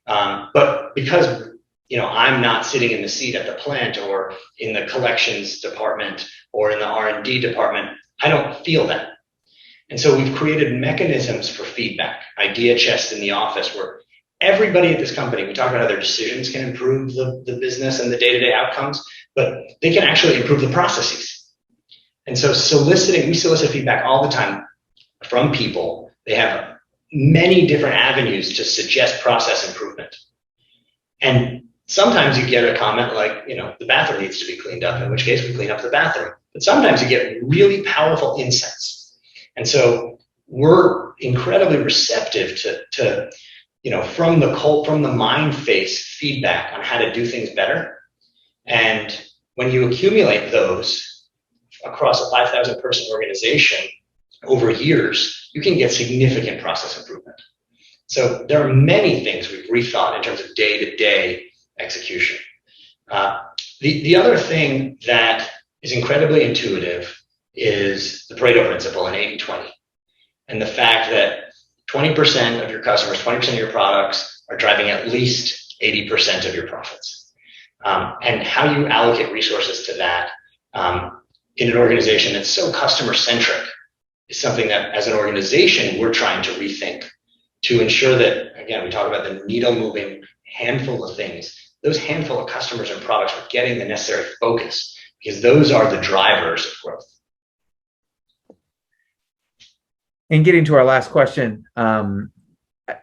C: But because I'm not sitting in the seat at the plant or in the collections department or in the R&D department, I don't feel that. And so we've created mechanisms for feedback, idea chests in the office, where everybody at this company, we talk about how their decisions can improve the business and the day-to-day outcomes, but they can actually improve the processes. And so we solicit feedback all the time from people. They have many different avenues to suggest process improvement. And sometimes you get a comment like, the bathroom needs to be cleaned up, in which case we clean up the bathroom. But sometimes you get really powerful insights. And so we're incredibly receptive to from the mind face feedback on how to do things better. And when you accumulate those across a 5,000 person organization over years, you can get significant process improvement. So there are many things we've rethought in terms of day-to-day execution. The other thing that is incredibly intuitive is the Pareto principle in 80-20. And the fact that 20% of your customers, 20% of your products are driving at least 80% of your profits. And how you allocate resources to that in an organization that's so customer-centric is something that, as an organization, we're trying to rethink to ensure that, again, we talk about the needle-moving handful of things. Those handful of customers and products are getting the necessary focus, because those are the drivers of growth.
A: And getting to our last question, I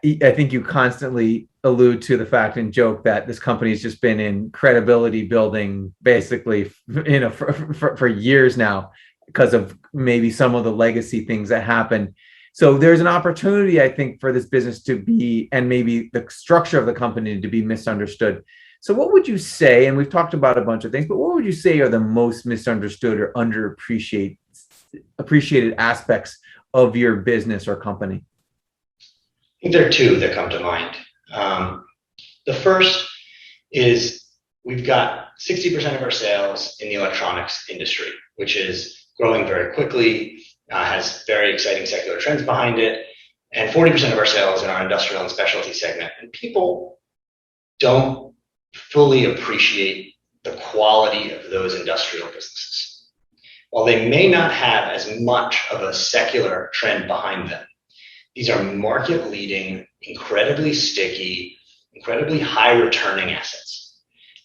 A: think you constantly allude to the fact and joke that this company has just been in credibility building basically for years now, because of maybe some of the legacy things that happened. So there's an opportunity, I think, for this business to be, and maybe the structure of the company to be misunderstood. So what would you say, and we've talked about a bunch of things, but what would you say are the most misunderstood or underappreciated aspects of your business or company?
C: I think there are two that come to mind. The first is we've got 60% of our sales in the electronics industry, which is growing very quickly, has very exciting secular trends behind it, and 40% of our sales in our industrial and specialty segment. And people don't fully appreciate the quality of those industrial businesses. While they may not have as much of a secular trend behind them, these are market-leading, incredibly sticky, incredibly high-returning assets.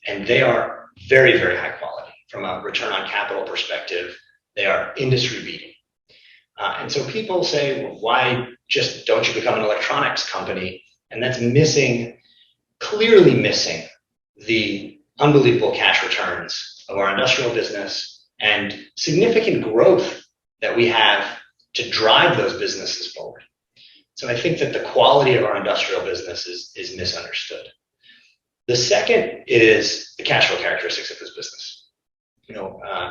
C: And they are very, very high quality. From a return on capital perspective, they are industry-leading. And so people say, well, why just don't you become an electronics company? And that's clearly missing the unbelievable cash returns of our industrial business and significant growth that we have to drive those businesses forward. So I think that the quality of our industrial business is misunderstood. The second is the cash flow characteristics of this business.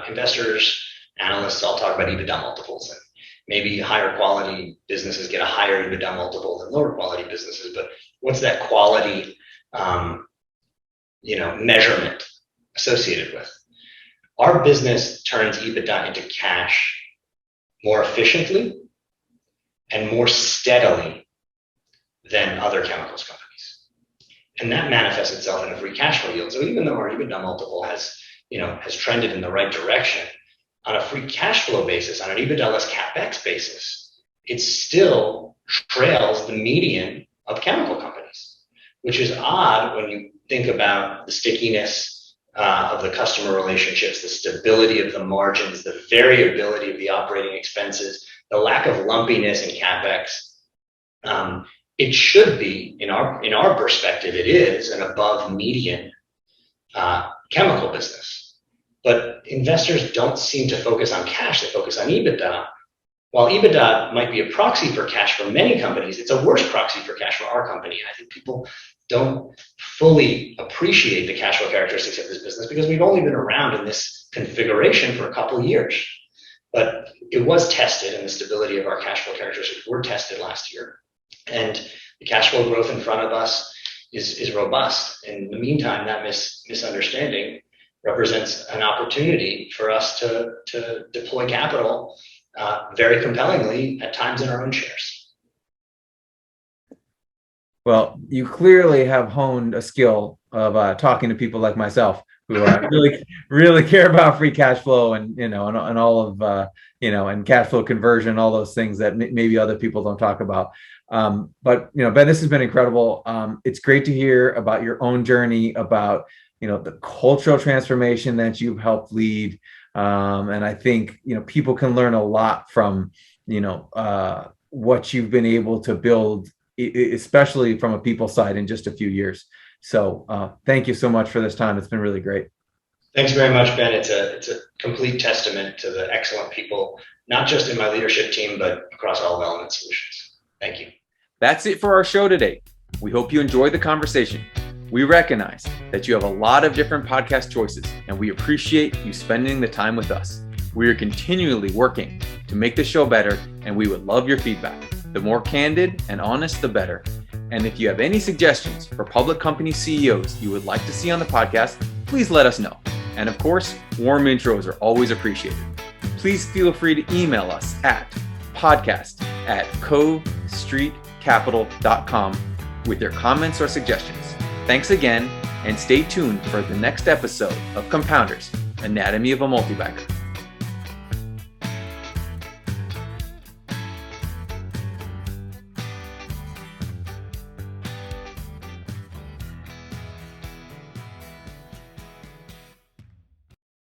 C: Investors, analysts all talk about EBITDA multiples, and maybe higher quality businesses get a higher EBITDA multiple than lower quality businesses. But what's that quality, measurement associated with? Our business turns EBITDA into cash more efficiently and more steadily than other chemicals companies. And that manifests itself in a free cash flow yield. So even though our EBITDA multiple has trended in the right direction, on a free cash flow basis, on an EBITDA less CapEx basis, it still trails the median of chemical companies, which is odd when you think about the stickiness of the customer relationships, the stability of the margins, the variability of the operating expenses, the lack of lumpiness in CapEx. It should be, in our perspective, it is an above median chemical business. But investors don't seem to focus on cash, they focus on EBITDA. While EBITDA might be a proxy for cash for many companies, it's a worse proxy for cash for our company. And I think people don't fully appreciate the cash flow characteristics of this business because we've only been around in this configuration for a couple of years. But it was tested, and the stability of our cash flow characteristics were tested last year. And the cash flow growth in front of us is robust. In the meantime, that misunderstanding represents an opportunity for us to deploy capital very compellingly at times in our own shares.
A: Well, you clearly have honed a skill of talking to people like myself who really care about free cash flow and and all of and cash flow conversion, all those things that maybe other people don't talk about. But Ben, this has been incredible. It's great to hear about your own journey, about the cultural transformation that you've helped lead. And I think, people can learn a lot from, what you've been able to build, especially from a people side in just a few years. So thank you so much for this time. It's been really great.
C: Thanks very much, Ben. It's a complete testament to the excellent people, not just in my leadership team, but across all of Element Solutions. Thank you.
A: That's it for our show today. We hope you enjoyed the conversation. We recognize that you have a lot of different podcast choices, and we appreciate you spending the time with us. We are continually working to make the show better, and we would love your feedback. The more candid and honest, the better. And if you have any suggestions for public company CEOs you would like to see on the podcast, please let us know. And of course, warm intros are always appreciated. Please feel free to email us at podcast@costreetcapital.com with your comments or suggestions. Thanks again, and stay tuned for the next episode of Compounders, Anatomy of a Multibagger.